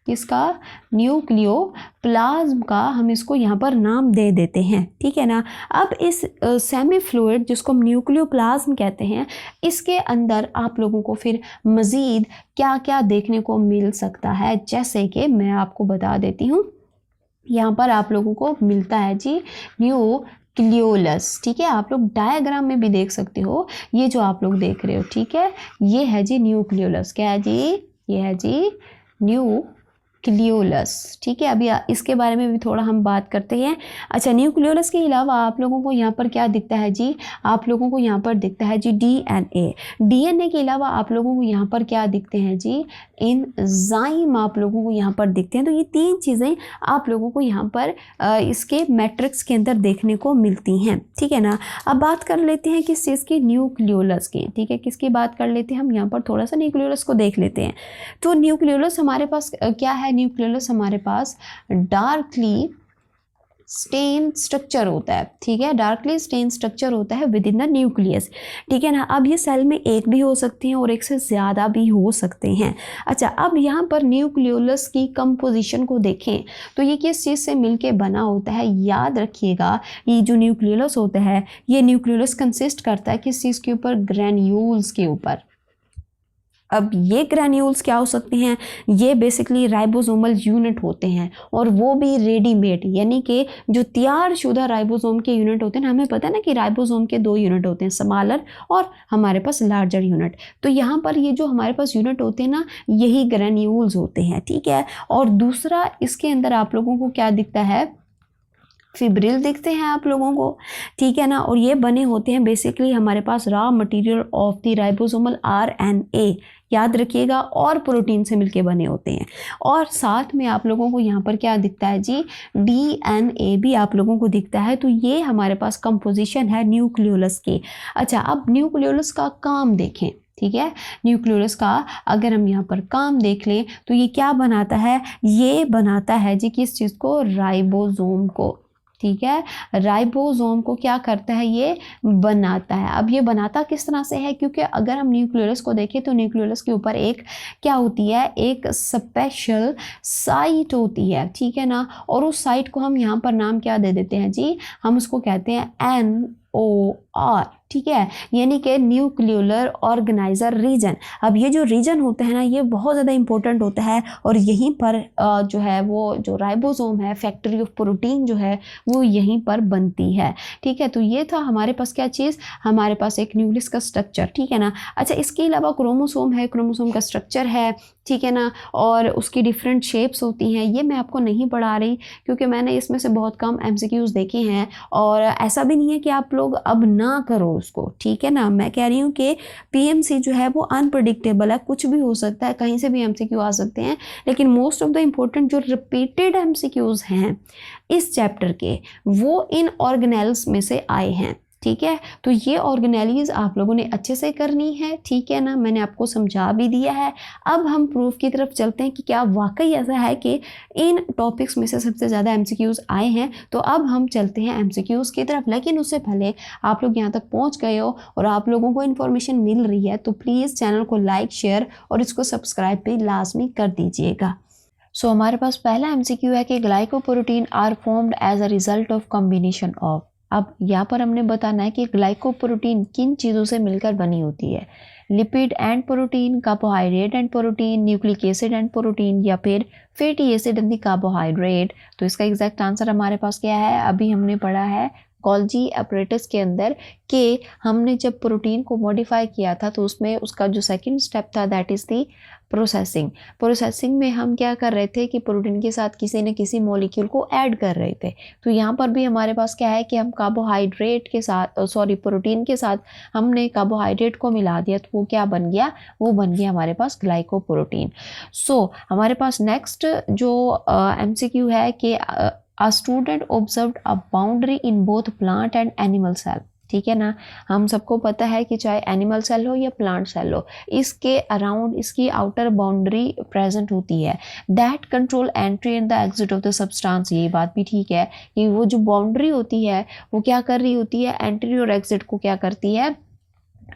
किसका, न्यूक्लियोप्लाज्म का हम इसको यहाँ पर नाम दे देते हैं, ठीक है ना। अब इस सेमी फ्लूइड जिसको हम न्यूक्लियोप्लाज्म कहते हैं, इसके अंदर आप लोगों को फिर मज़ीद क्या क्या देखने को मिल सकता है, जैसे कि मैं आपको बता देती हूँ। यहाँ पर आप लोगों को मिलता है जी न्यूक्लियोलस, ठीक है, आप लोग डायग्राम में भी देख सकते हो, ये जो आप लोग देख रहे हो, ठीक है, ये है जी न्यूक्लियोलस। क्या है जी, ये है जी न्यूक्लियोलस, ठीक है। अभी इसके बारे में भी थोड़ा हम बात करते हैं। अच्छा, न्यूक्लियोलस के अलावा आप लोगों को यहाँ पर क्या दिखता है जी, आप लोगों को यहाँ पर दिखता है जी डीएनए। डीएनए के अलावा आप लोगों को यहाँ पर क्या दिखते हैं जी, एंजाइम आप लोगों को यहाँ पर दिखते हैं। तो ये 3 चीज़ें आप लोगों को यहाँ पर इसके मैट्रिक्स के अंदर देखने को मिलती हैं, ठीक है ना। अब बात कर लेते हैं किस चीज़ की, न्यूक्लियोलस की, ठीक है, किसकी बात कर लेते हैं हम, यहाँ पर थोड़ा सा न्यूक्लियोलस को देख लेते हैं। तो न्यूक्लियोलस हमारे पास क्या है, न्यूक्लियोलस हमारे पास डार्कली स्टेन स्ट्रक्चर होता है, ठीक है, डार्कली स्टेन स्ट्रक्चर होता है विद इन द न्यूक्लियस, ठीक है ना। अब ये सेल में एक भी हो सकते हैं और एक से ज़्यादा भी हो सकते हैं। अच्छा, अब यहाँ पर न्यूक्लियोलस की कंपोजिशन को देखें तो ये किस चीज़ से मिलके बना होता है, याद रखिएगा, ये जो न्यूक्लियोलस होता है, ये न्यूक्लियोलस कंसिस्ट करता है किस चीज़ के ऊपर, ग्रैन्यूल्स के ऊपर। अब ये ग्रैन्यूल्स क्या हो सकते हैं, ये बेसिकली राइबोसोमल यूनिट होते हैं, और वो भी रेडीमेड, यानी कि जो तैयार शुदा राइबोसोम के यूनिट होते हैं ना, हमें पता है ना कि राइबोसोम के 2 यूनिट होते हैं, स्मॉलर और हमारे पास लार्जर यूनिट। तो यहाँ पर ये जो हमारे पास यूनिट होते हैं ना, यही ग्रैन्यूल्स होते हैं, ठीक है। और दूसरा इसके अंदर आप लोगों को क्या दिखता है, फिब्रिल दिखते हैं आप लोगों को, ठीक है ना। और ये बने होते हैं बेसिकली हमारे पास raw material of the ribosomal RNA, याद रखिएगा, और प्रोटीन से मिलके बने होते हैं। और साथ में आप लोगों को यहाँ पर क्या दिखता है जी, डीएनए भी आप लोगों को दिखता है। तो ये हमारे पास कंपोजिशन है न्यूक्लियोलस की। अच्छा, अब न्यूक्लियोलस का काम देखें, ठीक है, न्यूक्लियोलस का अगर हम यहाँ पर काम देख लें तो ये क्या बनाता है, ये बनाता है जी किस चीज़ को, राइबोसोम को, ठीक है, राइबोसोम को क्या करता है, ये बनाता है। अब ये बनाता किस तरह से है, क्योंकि अगर हम न्यूक्लियोलस को देखें तो न्यूक्लियोलस के ऊपर एक क्या होती है, एक स्पेशल साइट होती है, ठीक है ना। और उस साइट को हम यहाँ पर नाम क्या दे देते हैं जी, हम उसको कहते हैं NOR, ठीक है, यानी कि न्यूक्लियोलर ऑर्गेनाइजर रीजन। अब ये जो रीजन होता है ना, ये बहुत ज़्यादा इंपॉर्टेंट होता है, और यहीं पर जो है वो जो राइबोसोम है, फैक्ट्री ऑफ प्रोटीन जो है वो यहीं पर बनती है, ठीक है। तो ये था हमारे पास क्या चीज़, हमारे पास एक न्यूक्लियस का स्ट्रक्चर, ठीक है ना। अच्छा, इसके अलावा क्रोमोसोम है, क्रोमोसोम का स्ट्रक्चर है, ठीक है ना, और उसकी डिफरेंट शेप्स होती हैं। ये मैं आपको नहीं पढ़ा रही क्योंकि मैंने इसमें से बहुत कम MCQs देखे हैं, और ऐसा भी नहीं है कि आप लोग अब ना करो उसको, ठीक है ना। मैं कह रही हूँ कि PMC जो है वो अनप्रडिक्टेबल है, कुछ भी हो सकता है, कहीं से भी MCQ आ सकते हैं, लेकिन मोस्ट ऑफ द इम्पोर्टेंट जो रिपीटेड MCQs हैं इस चैप्टर के, वो इन ऑर्गेनेल्स में से आए हैं, ठीक है, तो ये ऑर्गेनेलीज आप लोगों ने अच्छे से करनी है, ठीक है ना, मैंने आपको समझा भी दिया है। अब हम प्रूफ की तरफ चलते हैं कि क्या वाकई ऐसा है कि इन टॉपिक्स में से सबसे ज़्यादा एमसीक्यूज़ आए हैं। तो अब हम चलते हैं एमसीक्यूज़ की तरफ, लेकिन उससे पहले आप लोग यहाँ तक पहुँच गए हो और आप लोगों को इन्फॉर्मेशन मिल रही है तो प्लीज़ चैनल को लाइक, शेयर और इसको सब्सक्राइब भी लाजमी कर दीजिएगा। सो हमारे पास पहला एमसीक्यू है कि glycoprotein are formed as a result of combination of. अब यहाँ पर हमने बताना है कि ग्लाइकोप्रोटीन किन चीज़ों से मिलकर बनी होती है, lipid and protein, carbohydrate and protein, nucleic acid and protein, या फिर fatty acid and the carbohydrate. तो इसका एग्जैक्ट आंसर हमारे पास क्या है, अभी हमने पढ़ा है गोल्जी एपरेटस के अंदर कि हमने जब प्रोटीन को मॉडिफाई किया था तो उसमें उसका जो सेकंड स्टेप था दैट इज़ दी प्रोसेसिंग में हम क्या कर रहे थे कि प्रोटीन के साथ किसी न किसी मॉलिक्यूल को ऐड कर रहे थे। तो यहाँ पर भी हमारे पास क्या है कि हम कार्बोहाइड्रेट के साथ प्रोटीन के साथ हमने कार्बोहाइड्रेट को मिला दिया तो वो क्या बन गया, वो बन गया हमारे पास ग्लाइकोप्रोटीन। सो हमारे पास नेक्स्ट जो एमसीक्यू है कि A student observed a boundary in both plant and animal cell। ठीक है ना, हम सबको पता है कि चाहे एनिमल सेल हो या प्लांट सेल हो, इसके अराउंड इसकी आउटर बाउंड्री प्रेजेंट होती है that control entry and the exit of the substance. ये बात भी ठीक है कि वो जो बाउंड्री होती है वो क्या कर रही होती है, एंट्री और एग्जिट को क्या करती है,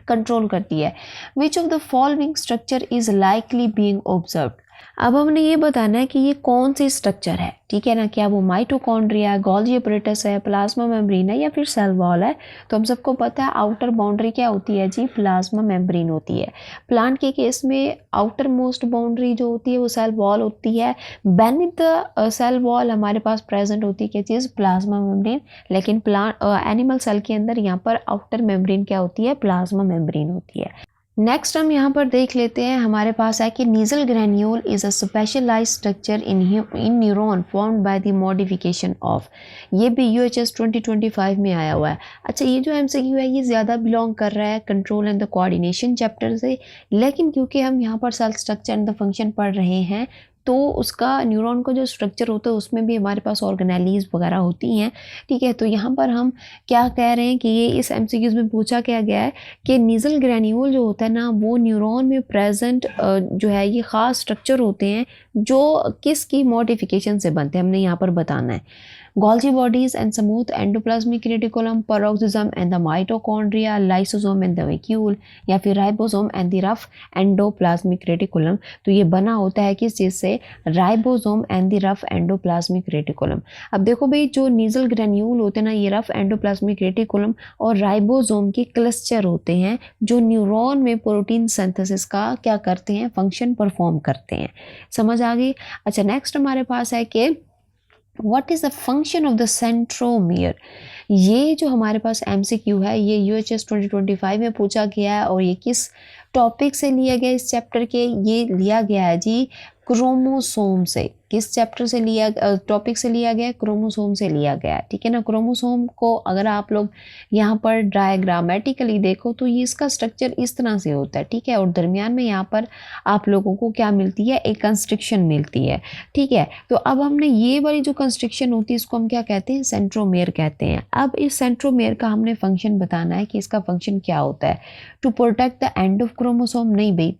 कंट्रोल करती है। विच of the following structure is likely being observed. अब हमने ये बताना है कि ये कौन सी स्ट्रक्चर है, ठीक है ना, क्या वो माइटोकॉन्ड्रिया, गोल्जी एपरेटस है, प्लाज्मा मेम्ब्रेन है या फिर सेल वॉल है। तो हम सबको पता है आउटर बाउंड्री क्या होती है जी, प्लाज्मा मेम्ब्रेन होती है। प्लांट के केस में आउटर मोस्ट बाउंड्री जो होती है वो सेल वॉल होती है। बेनिथ द सेल वॉल हमारे पास प्रेजेंट होती है क्या चीज़, प्लाज्मा मेम्ब्रेन। लेकिन प्लांट एनिमल सेल के अंदर यहाँ पर आउटर मेम्ब्रेन क्या होती है, प्लाज्मा मेम्ब्रेन होती है। नेक्स्ट हम यहाँ पर देख लेते हैं, हमारे पास है कि Nissl granule is a specialised structure in neuron formed by the modification of. ये भी यूएचएस 2025 में आया हुआ है। अच्छा, ये जो एमसीक्यू है ये ज़्यादा बिलोंग कर रहा है control and the coordination chapter से, लेकिन क्योंकि हम यहाँ पर cell structure and the function पढ़ रहे हैं तो उसका न्यूरॉन का जो स्ट्रक्चर होता है उसमें भी हमारे पास ऑर्गेनेलीज वगैरह होती हैं, ठीक है। तो यहाँ पर हम क्या कह रहे हैं कि ये इस एमसीक्यूज में पूछा क्या गया है कि नीजल ग्रैन्यूल जो होता है ना वो न्यूरॉन में प्रेजेंट जो है ये ख़ास स्ट्रक्चर होते हैं जो किसकी मॉडिफिकेशन से बनते हैं, हमने यहाँ पर बताना है। Golgi bodies and smooth endoplasmic reticulum, peroxisome and the mitochondria, lysosome and the vacuole, या फिर ribosome and the rough endoplasmic reticulum. तो ये बना होता है किस चीज़ से, ribosome and the rough endoplasmic reticulum. अब देखो भाई, जो नीजल ग्रैन्यूल होते हैं ना ये रफ एंडोप्लाज्मिक रेटिकुलम और राइबोसोम के क्लस्टर होते हैं जो न्यूरॉन में प्रोटीन सिंथेसिस का क्या करते हैं, फंक्शन परफॉर्म करते हैं। समझ आ गई। अच्छा, नेक्स्ट हमारे पास है कि what is the function of the centromere. ये जो हमारे पास एमसीक्यू है ये यूएचएस 2025 में पूछा गया है और ये किस टॉपिक से लिया गया, इस चैप्टर के ये लिया गया है जी क्रोमोसोम से। किस चैप्टर से लिया, टॉपिक से लिया गया, क्रोमोसोम से लिया गया, ठीक है ना। क्रोमोसोम को अगर आप लोग यहाँ पर डायग्रामेटिकली देखो तो ये इसका स्ट्रक्चर इस तरह से होता है, ठीक है, और दरमियान में यहाँ पर आप लोगों को क्या मिलती है, एक कंस्ट्रिक्शन मिलती है, ठीक है। तो अब हमने ये वाली जो कंस्ट्रिक्शन होती है इसको हम क्या कहते हैं, सेंट्रोमेयर कहते हैं। अब इस सेंट्रोमेयर का हमने फंक्शन बताना है कि इसका फंक्शन क्या होता है। To protect the end of chromosome, नहीं भाई,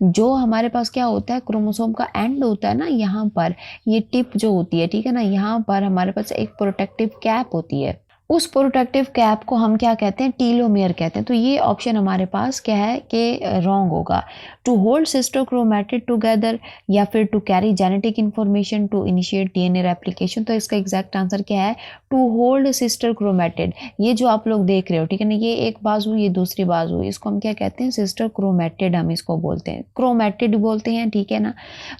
जो हमारे पास क्या होता है, क्रोमोसोम का एंड होता है ना यहाँ पर, ये टिप जो होती है, ठीक है ना, यहाँ पर हमारे पास एक प्रोटेक्टिव कैप होती है। उस प्रोटेक्टिव कैप को हम क्या कहते हैं, टीलोमेयर कहते हैं। तो ये ऑप्शन हमारे पास क्या है कि रॉन्ग होगा। To hold sister chromatid together, या फिर to carry genetic information, to initiate DNA replication. तो इसका एग्जैक्ट आंसर क्या है, टू होल्ड सिस्टर क्रोमेटिड। ये जो आप लोग देख रहे हो, ठीक है ना, ये एक बाजू ये दूसरी बाजू, इसको हम क्या कहते हैं, सिस्टर क्रोमेटिड हम इसको बोलते हैं, क्रोमेटिड बोलते हैं, ठीक है ना।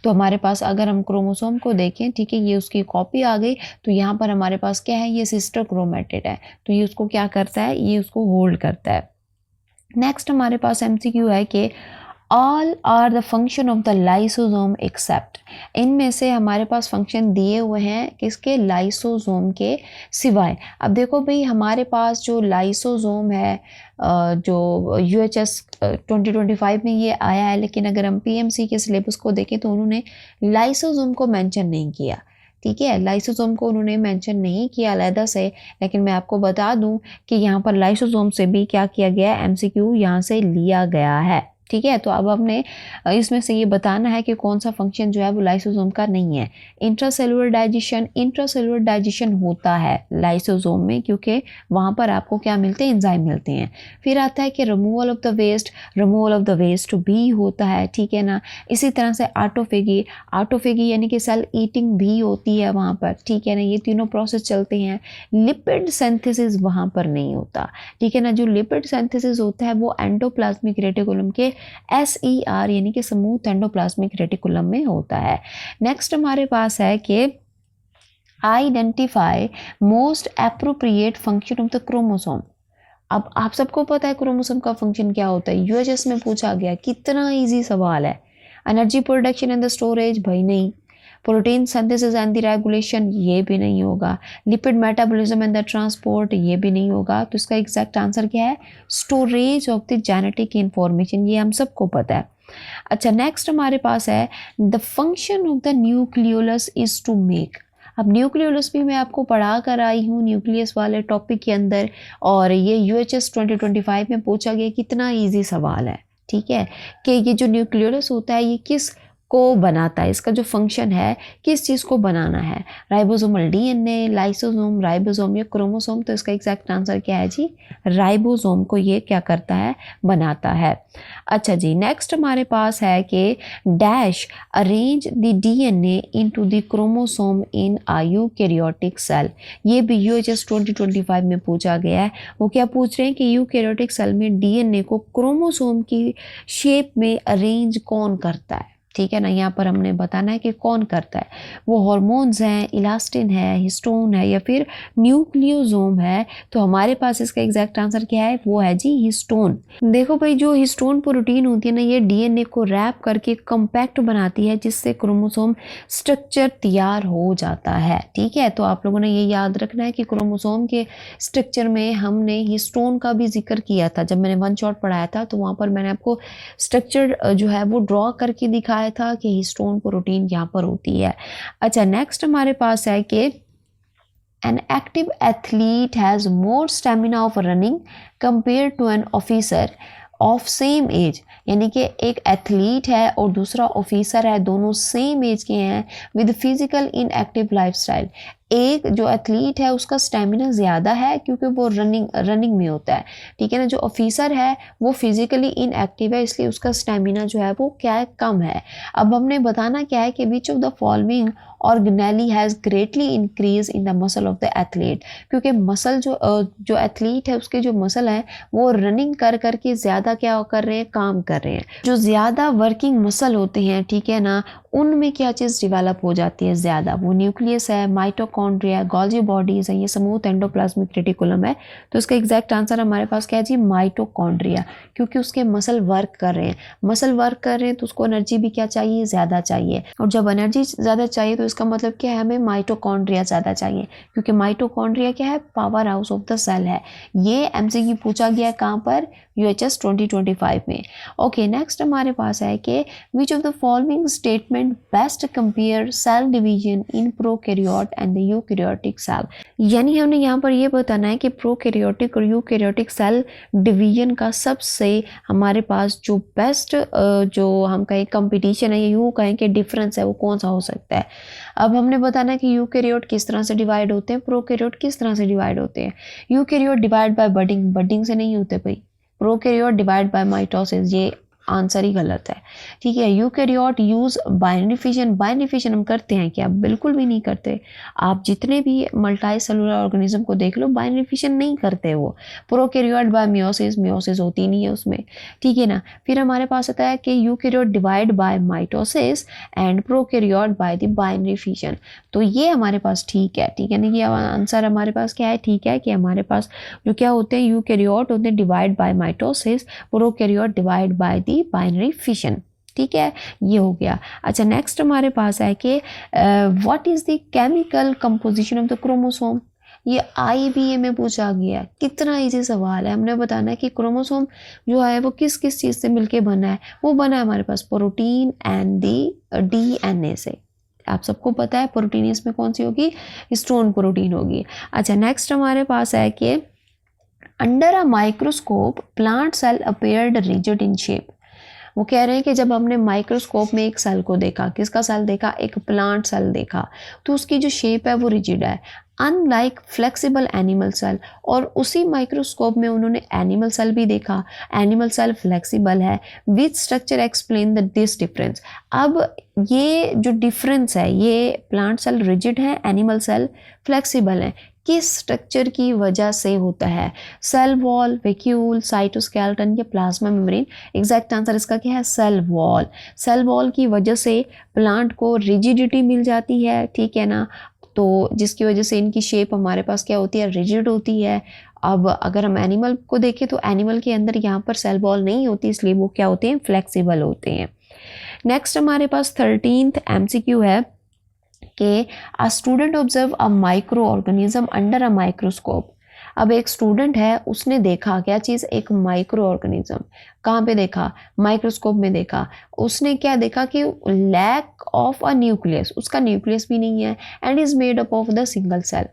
तो हमारे पास अगर हम क्रोमोसोम को देखें, ठीक है, ये उसकी कॉपी आ गई, तो यहाँ पर हमारे पास क्या है, ये सिस्टर क्रोमेटिड है, तो ये उसको क्या करता है, ये उसको होल्ड करता है। नेक्स्ट हमारे पास एमसीक्यू है कि all are the function of the lysosome except. इनमें से हमारे पास फंक्शन दिए हुए हैं किसके, लाइसोसोम के सिवाय। अब देखो भाई, हमारे पास जो लाइसोसोम है जो यूएचएस 2025 में ये आया है, लेकिन अगर हम पीएमसी के सिलेबस को देखें तो उन्होंने लाइसोसोम को मेंशन नहीं किया, ठीक है, लाइसोसोम को उन्होंने मेंशन नहीं किया अलग से, लेकिन मैं आपको बता दूं कि यहाँ पर लाइसोसोम से भी क्या किया गया है, एमसीक्यू यहाँ से लिया गया है। ठीक है, तो अब हमने इसमें से ये बताना है कि कौन सा फंक्शन जो है वो लाइसोसोम का नहीं है। इंट्रासेलुलर डाइजेशन होता है लाइसोसोम में, क्योंकि वहाँ पर आपको क्या मिलते हैं, एंजाइम मिलते हैं। फिर आता है कि रिमूवल ऑफ द वेस्ट भी होता है, ठीक है ना। इसी तरह से ऑटोफेगी यानी कि सेल ईटिंग भी होती है वहाँ पर, ठीक है ना। ये तीनों प्रोसेस चलते हैं। लिपिड सिंथेसिस वहाँ पर नहीं होता, ठीक है ना। जो लिपिड सिंथेसिस होता है वो एंडोप्लाज्मिक रेटिकुलम के SER यानी कि स्मूथ एंडोप्लाज्मिक रेटिकुलम में होता है। नेक्स्ट हमारे पास है कि identify most appropriate function of the chromosome. अब आप सबको पता है क्रोमोसोम का फंक्शन क्या होता है, यूएचएस में पूछा गया, कितना इजी सवाल है। Energy production and the storage, भाई नहीं। Protein synthesis and the regulation, ये भी नहीं होगा। Lipid metabolism and the transport, ये भी नहीं होगा। तो इसका एग्जैक्ट आंसर क्या है, storage of the genetic information, ये हम सबको पता है। अच्छा, नेक्स्ट हमारे पास है the function of the nucleolus is to make. अब न्यूक्लियोलस भी मैं आपको पढ़ा कर आई हूँ न्यूक्लियस वाले टॉपिक के अंदर, और ये UHS 2025 में पूछा गया, कितना इजी सवाल है, ठीक है। कि ये जो न्यूक्लियोलस होता है ये किस को बनाता है, इसका जो फंक्शन है किस चीज़ को बनाना है, राइबोसोमल DNA, लाइसोसोम, राइबोसोम या क्रोमोसोम। तो इसका एग्जैक्ट आंसर क्या है जी, राइबोसोम को ये क्या करता है, बनाता है। अच्छा जी, नेक्स्ट हमारे पास है कि dash arrange the DNA into the chromosome in a eukaryotic cell. ये भी UHS 2025 में पूछा गया है। वो क्या पूछ रहे हैं कि यूकैरियोटिक सेल में DNA को क्रोमोसोम की शेप में अरेंज कौन करता है, ठीक है ना। यहाँ पर हमने बताना है कि कौन करता है। वो हार्मोन्स हैं, इलास्टिन है, हिस्टोन है या फिर न्यूक्लियोसोम है। तो हमारे पास इसका एग्जैक्ट आंसर क्या है, वो है जी हिस्टोन। देखो भाई, जो हिस्टोन प्रोटीन होती है ना, ये DNA को रैप करके कंपैक्ट बनाती है, जिससे क्रोमोसोम स्ट्रक्चर तैयार हो जाता है, ठीक है। तो आप लोगों ने ये याद रखना है कि क्रोमोसोम के स्ट्रक्चर में हमने हिस्टोन का भी जिक्र किया था। जब मैंने वन शॉट पढ़ाया था तो वहाँ पर मैंने आपको स्ट्रक्चर जो है वो ड्रॉ करके दिखाया था कि हिस्टोन प्रोटीन यहाँ पर होती है। अच्छा, नेक्स्ट हमारे पास है कि an active athlete has more stamina of running compare to an officer of same age. यानी कि एक एथलीट है और दूसरा ऑफिसर है, दोनों सेम एज के हैं विद फिजिकल इनएक्टिव लाइफस्टाइल। एक जो एथलीट है उसका स्टेमिना ज़्यादा है क्योंकि वो रनिंग में होता है, ठीक है ना। जो ऑफिसर है वो फिजिकली इनएक्टिव है, इसलिए उसका स्टेमिना जो है वो क्या है, कम है। अब हमने बताना क्या है कि which of the following organelle has greatly increase in the muscle of the athlete. क्योंकि मसल जो एथलीट है उसके जो मसल हैं वो रनिंग कर करके ज़्यादा क्या कर रहे हैं, काम कर रहे हैं। जो ज़्यादा वर्किंग मसल होते हैं, ठीक है ना, उनमें क्या चीज़ डिवेलप हो जाती है ज़्यादा, वो न्यूक्लियस है, माइटोकॉन्ड्रिया, गोल्जी बॉडीज़ है, ये स्मूथ एंडोप्लाज्मिक रेटिकुलम है। तो इसका एग्जैक्ट आंसर हमारे पास क्या है जी, माइटोकॉन्ड्रिया, क्योंकि उसके मसल वर्क कर रहे हैं तो उसको एनर्जी भी क्या चाहिए, ज़्यादा चाहिए। और जब एनर्जी ज़्यादा चाहिए तो इसका मतलब क्या है, हमें माइटोकॉन्ड्रिया ज़्यादा चाहिए, क्योंकि माइटोकॉन्ड्रिया क्या है, power house of the cell है। ये MCQ पूछा गया कहाँ पर, UHS 2025 में। ओके, नेक्स्ट हमारे पास है कि which of the following statement best compare cell division in prokaryote and the eukaryotic cell. यानी हमने यहाँ पर ये बताना है कि प्रोकैरियोटिक और यूकैरियोटिक सेल डिवीजन का सबसे हमारे पास जो बेस्ट जो हम कहें कंपटीशन है या यूँ कहें कि डिफरेंस है, वो कौन सा हो सकता है। अब हमने बताना है कि यूकैरियोट किस तरह से डिवाइड होते हैं, प्रोकैरियोट किस तरह से डिवाइड होते हैं। यूकैरियोट डिवाइड बाय बडिंग से नहीं होते भाई। प्रोकैरियोट डिवाइड बाय माइटोसिस, ये आंसर ही गलत है, ठीक है। यूकैरियोट यूज बाइनरी फिशन हम करते हैं क्या, बिल्कुल भी नहीं करते। आप जितने भी मल्टी सेलुलर ऑर्गेनिज्म को देख लो, बाइनरी फिशन नहीं करते वो। प्रोकैरियोट बाय मियोसिस होती नहीं है उसमें, ठीक है ना। फिर हमारे पास आता है कि eukaryote divide by mitosis and prokaryote by the binary fission. तो ये हमारे पास ठीक है, ठीक है ना। ये आंसर हमारे पास क्या है, ठीक है, कि हमारे पास जो क्या होते हैं, यूकैरियोट होते हैं divide by mitosis, prokaryote divide by the binary fission, ठीक है, ये हो गया। अच्छा, नेक्स्ट हमारे पास है कि what is the chemical composition of the chromosome. ये IBA में पूछा गया, कितना इजी सवाल है। हमने बताना है कि क्रोमोसोम जो है वो किस किस चीज़ से मिलके बना है, वो बना है हमारे पास प्रोटीन एंड दी DNA से, आप सबको पता है प्रोटीनियस में कौन सी होगी, हिस्टोन प्रोटीन होगी। अच्छा, नेक्स्ट हमारे पास है कि under a microscope plant cell appeared rigid in shape. वो कह रहे हैं कि जब हमने माइक्रोस्कोप में एक सेल को देखा, किसका सेल देखा, एक प्लांट सेल देखा, तो उसकी जो शेप है वो रिजिड है, अनलाइक फ्लेक्सिबल एनिमल सेल। और उसी माइक्रोस्कोप में उन्होंने एनिमल सेल भी देखा, एनिमल सेल फ्लेक्सिबल है, which structure explain the this difference. अब ये जो डिफरेंस है, ये प्लांट सेल रिजिड है, एनिमल सेल फ्लेक्सिबल है, किस स्ट्रक्चर की वजह से होता है, सेल वॉल, वैक्यूल, साइटोस्केलेटन या प्लाज्मा मेम्ब्रेन। एग्जैक्ट आंसर इसका क्या है, सेल वॉल। सेल वॉल की वजह से प्लांट को रिजिडिटी मिल जाती है, ठीक है ना, तो जिसकी वजह से इनकी शेप हमारे पास क्या होती है, रिजिड होती है। अब अगर हम एनिमल को देखें तो एनिमल के अंदर यहाँ पर सेल वॉल नहीं होती, इसलिए वो क्या होते हैं, फ्लेक्सिबल होते हैं। नेक्स्ट हमारे पास 13th MCQ है कि a student observe a micro organism under a microscope. अब एक स्टूडेंट है, उसने देखा क्या चीज़, एक माइक्रो ऑर्गेनिज्म। कहाँ पे देखा, माइक्रोस्कोप में देखा। उसने क्या देखा कि लैक ऑफ अ न्यूक्लियस, उसका न्यूक्लियस भी नहीं है, and is made up of the single cell.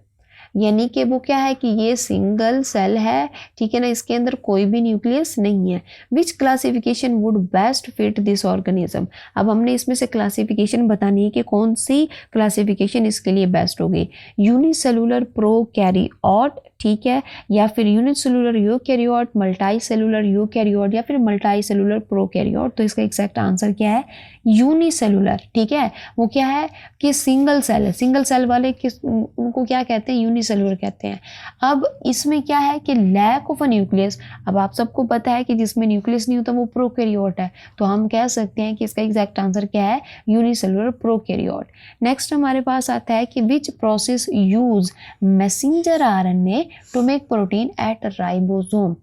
यानी कि वो क्या है कि ये सिंगल सेल है, ठीक है ना, इसके अंदर कोई भी न्यूक्लियस नहीं है। Which classification would best fit this organism. अब हमने इसमें से क्लासिफिकेशन बतानी है कि कौन सी क्लासिफिकेशन इसके लिए बेस्ट होगी, यूनिसेलुलर प्रोकैरियोट, ठीक है, या फिर unicellular eukaryote, multi cellular eukaryote, या फिर मल्टी सेलुलर प्रोकैरियोट। तो इसका एग्जैक्ट आंसर क्या है, यूनिसेलुलर, ठीक है। वो क्या है कि सिंगल सेल है, सिंगल सेल वाले किस, उनको क्या कहते हैं, यूनिसेलुलर कहते हैं। अब इसमें क्या है कि लैक ऑफ अ न्यूक्लियस। अब आप सबको पता है कि जिसमें न्यूक्लियस नहीं होता वो प्रोकैरियोट है, तो हम कह सकते हैं कि इसका एग्जैक्ट आंसर क्या है, यूनिसेलुलर प्रोकैरियोट। नेक्स्ट हमारे पास आता है कि which process use messenger RNA to make protein at ribosome.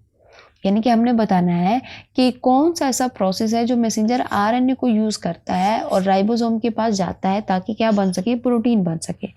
यानी कि हमने बताना है कि कौन सा ऐसा प्रोसेस है जो मैसेंजर आरएनए को यूज़ करता है और राइबोसोम के पास जाता है ताकि क्या बन सके, प्रोटीन बन सके।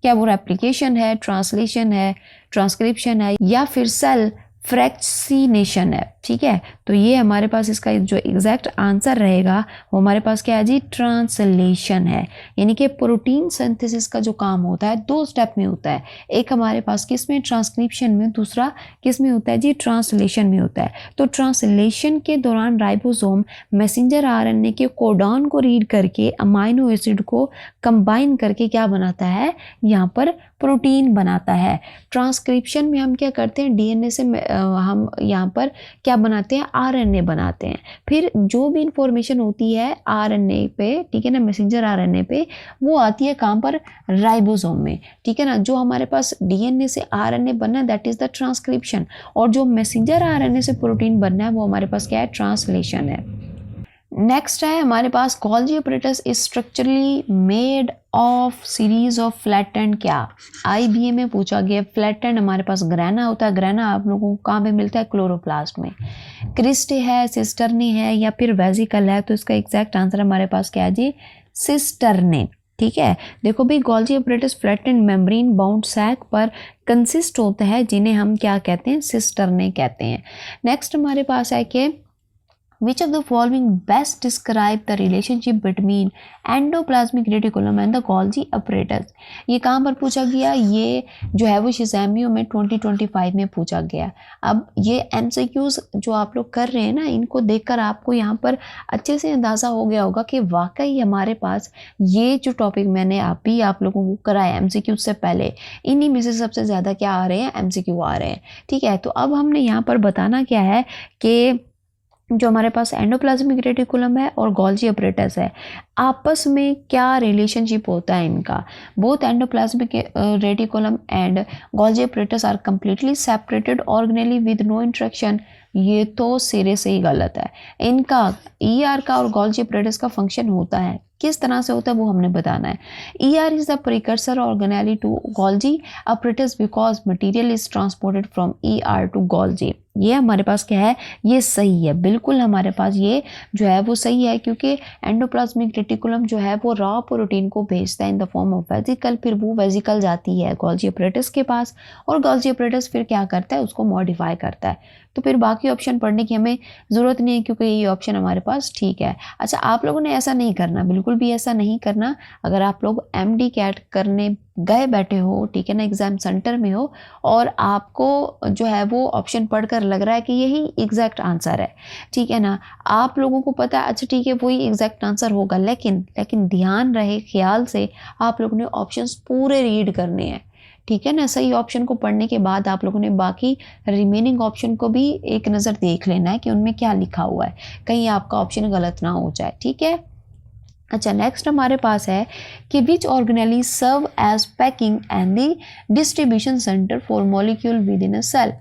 क्या वो रेप्लिकेशन है, ट्रांसलेशन है, ट्रांसक्रिप्शन है, या फिर सेल फ्रैक्सीनेशन है, ठीक है। तो ये हमारे पास इसका जो एग्जैक्ट आंसर रहेगा वो हमारे पास क्या है जी, ट्रांसलेशन है। यानी कि प्रोटीन सिंथेसिस का जो काम होता है 2 स्टेप में होता है, एक हमारे पास किस में, ट्रांसक्रिप्शन में, दूसरा किस में होता है जी, ट्रांसलेशन में होता है। तो ट्रांसलेशन के दौरान राइबोसोम मैसेंजर आरएनए के कोडॉन को रीड करके अमाइनो एसिड को कंबाइन करके क्या बनाता है, यहाँ पर प्रोटीन बनाता है। ट्रांसक्रिप्शन में हम क्या करते हैं, डीएनए से हम यहाँ पर क्या बनाते हैं, आरएनए बनाते हैं। फिर जो भी इंफॉर्मेशन होती है आरएनए पे, ठीक है ना, मैसेंजर आरएनए पे, वो आती है कहाँ पर, राइबोसोम में, ठीक है ना। जो हमारे पास डीएनए से आरएनए बनना है दैट इज द ट्रांसक्रिप्शन, और जो मैसेंजर आरएनए से प्रोटीन बनना है वो हमारे पास क्या है, ट्रांसलेशन है। नेक्स्ट है हमारे पास Golgi apparatus is structurally made of series of flattened. क्या आईबीए में पूछा गया, फ्लैटेंड हमारे पास ग्रेना होता है, ग्रेना आप लोगों को कहाँ पे मिलता है, क्लोरोप्लास्ट में। क्रिस्टे है, सिस्टरने है, या फिर वेजिकल है। तो इसका एग्जैक्ट आंसर हमारे पास क्या है जी, सिस्टरने, ठीक है। देखो भाई, Golgi apparatus flattened membrane bound sac पर कंसिस्ट होता है, जिन्हें हम क्या कहते हैं, सिस्टरने कहते हैं। नेक्स्ट हमारे पास है कि Which of the following best describe the relationship between endoplasmic reticulum and the Golgi apparatus? ये कहाँ पर पूछा गया, ये जो है वो शिज़ामियो में 2025 में पूछा गया। अब ये MCQs जो आप लोग कर रहे हैं ना, इनको देखकर आपको यहाँ पर अच्छे से अंदाज़ा हो गया होगा कि वाकई हमारे पास ये जो टॉपिक मैंने आप लोगों को कराया MCQ से पहले, इन्हीं में से सबसे ज़्यादा क्या आ रहे हैं, MCQ आ रहे हैं, ठीक है। तो अब हमने यहाँ पर बताना क्या है कि जो हमारे पास एंडोप्लाज्मिक रेटिकुलम है और गोल्जी अपरेटस है, आपस में क्या रिलेशनशिप होता है इनका। Both endoplasmic reticulum and Golgi apparatus are completely separated organelle with no interaction. ये तो सिरे से ही गलत है। इनका ईआर का और गोल्जी अपरेटस का फंक्शन होता है, किस तरह से होता है वो हमने बताना है। ER is the precursor organelle to Golgi apparatus because material is transported from ER to Golgi. ये हमारे पास क्या है, ये सही है, बिल्कुल हमारे पास ये जो है वो सही है, क्योंकि एंडोप्लाज्मिक रेटिकुलम जो है वो रॉ प्रोटीन को भेजता है इन द फॉर्म ऑफ वेजिकल, फिर वो वेजिकल जाती है गोल्जी अपरेटस के पास, और गोल्जी अपरेटस फिर क्या करता है, उसको मॉडिफाई करता है। तो फिर बाकी ऑप्शन पढ़ने की हमें ज़रूरत नहीं है, क्योंकि ये ऑप्शन हमारे पास ठीक है। अच्छा, आप लोगों ने ऐसा नहीं करना, बिल्कुल भी ऐसा नहीं करना। अगर आप लोग MD कैट करने गए बैठे हो, ठीक है ना, एग्ज़ाम सेंटर में हो, और आपको जो है वो ऑप्शन पढ़कर लग रहा है कि यही एग्जैक्ट आंसर है, ठीक है ना, आप लोगों को पता है, अच्छा ठीक है वही एग्जैक्ट आंसर होगा, लेकिन ध्यान रहे, ख्याल से आप लोगों ने ऑप्शंस पूरे रीड करने हैं, ठीक है ना। सही ऑप्शन को पढ़ने के बाद आप लोगों ने बाकी रिमेनिंग ऑप्शन को भी एक नज़र देख लेना है कि उनमें क्या लिखा हुआ है, कहीं आपका ऑप्शन गलत ना हो जाए, ठीक है। अच्छा, नेक्स्ट हमारे पास है कि which organelle serve as packing and the distribution centre for molecule with in a cell.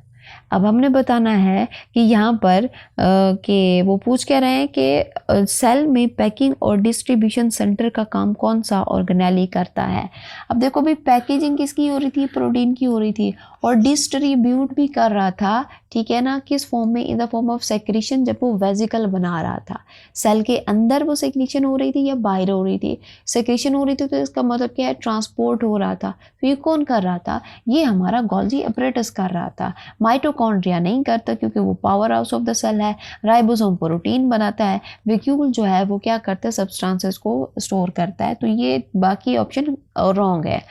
अब हमने बताना है कि यहाँ पर कि वो पूछ कह रहे हैं कि सेल में पैकिंग और डिस्ट्रीब्यूशन सेंटर का काम कौन सा ऑर्गेनेली करता है। अब देखो भाई, पैकेजिंग किसकी हो रही थी, प्रोटीन की हो रही थी, और डिस्ट्रीब्यूट भी कर रहा था, ठीक है ना, किस फॉर्म में, इन द फॉर्म ऑफ सेक्रीशन, जब वो वेजिकल बना रहा था। सेल के अंदर वो सेक्रीशन हो रही थी या बाहर हो रही थी, सेक्रीशन हो रही थी तो इसका मतलब क्या है, ट्रांसपोर्ट हो रहा था। तो ये कौन कर रहा था, ये हमारा गोल्जी अपरेटस कर रहा था। माइटोकॉन्ड्रिया नहीं करता, क्योंकि वो power house of the cell है। राइबोसोम प्रोटीन बनाता है। वैक्यूल जो है वो क्या करता है, सब्सटेंसेस को स्टोर करता है। तो ये बाकी ऑप्शन रॉन्ग है।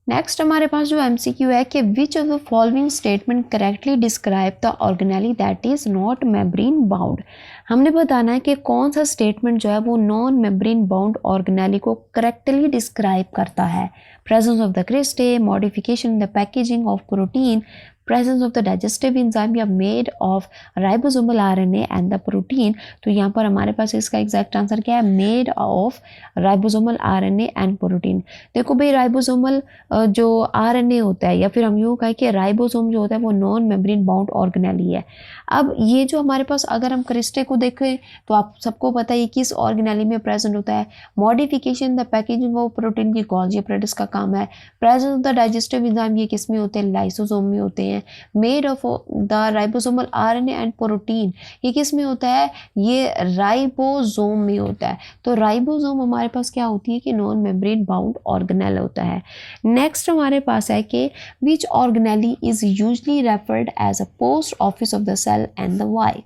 नेक्स्ट हमारे पास जो MCQ है कि which of the following statement correctly describe the organelle that is not membrane bound. हमने बताना है कि कौन सा स्टेटमेंट जो है वो नॉन मेम्ब्रेन बाउंड ऑर्गेनेली को करेक्टली डिस्क्राइब करता है। Presence of the cristae, modification in the packaging of protein, presence of the digestive enzyme या made of ribosomal RNA and the protein। तो यहाँ पर हमारे पास इसका एग्जैक्ट आंसर क्या है, made of ribosomal RNA and protein। देखो भाई, राइबोसोमल जो RNA होता है, या फिर हम यूँ कहें कि राइबोसोम जो होता है वो नॉन मेम्ब्रेन बाउंड ऑर्गेनेली है। अब ये जो हमारे पास, अगर हम क्रिस्टे को देखें तो आप सबको पता है ये किस ऑर्गेनेली में प्रेजेंट होता है। Modification the packaging of protein की गोल्जी अपरेटस का काम है। Presence of the digestive enzyme, ये किस में होते हैं, लाइसोसोम में होते हैं। Made of the ribosomal RNA and protein, ये किस में होता है, ये राइबोसोम में होता है। तो राइबोसोम हमारे पास क्या होती है कि नॉन मेम्ब्रेन बाउंड ऑर्गेनेल होता है। नेक्स्ट हमारे पास है कि which organelle is usually referred as a post office of the cell and the why.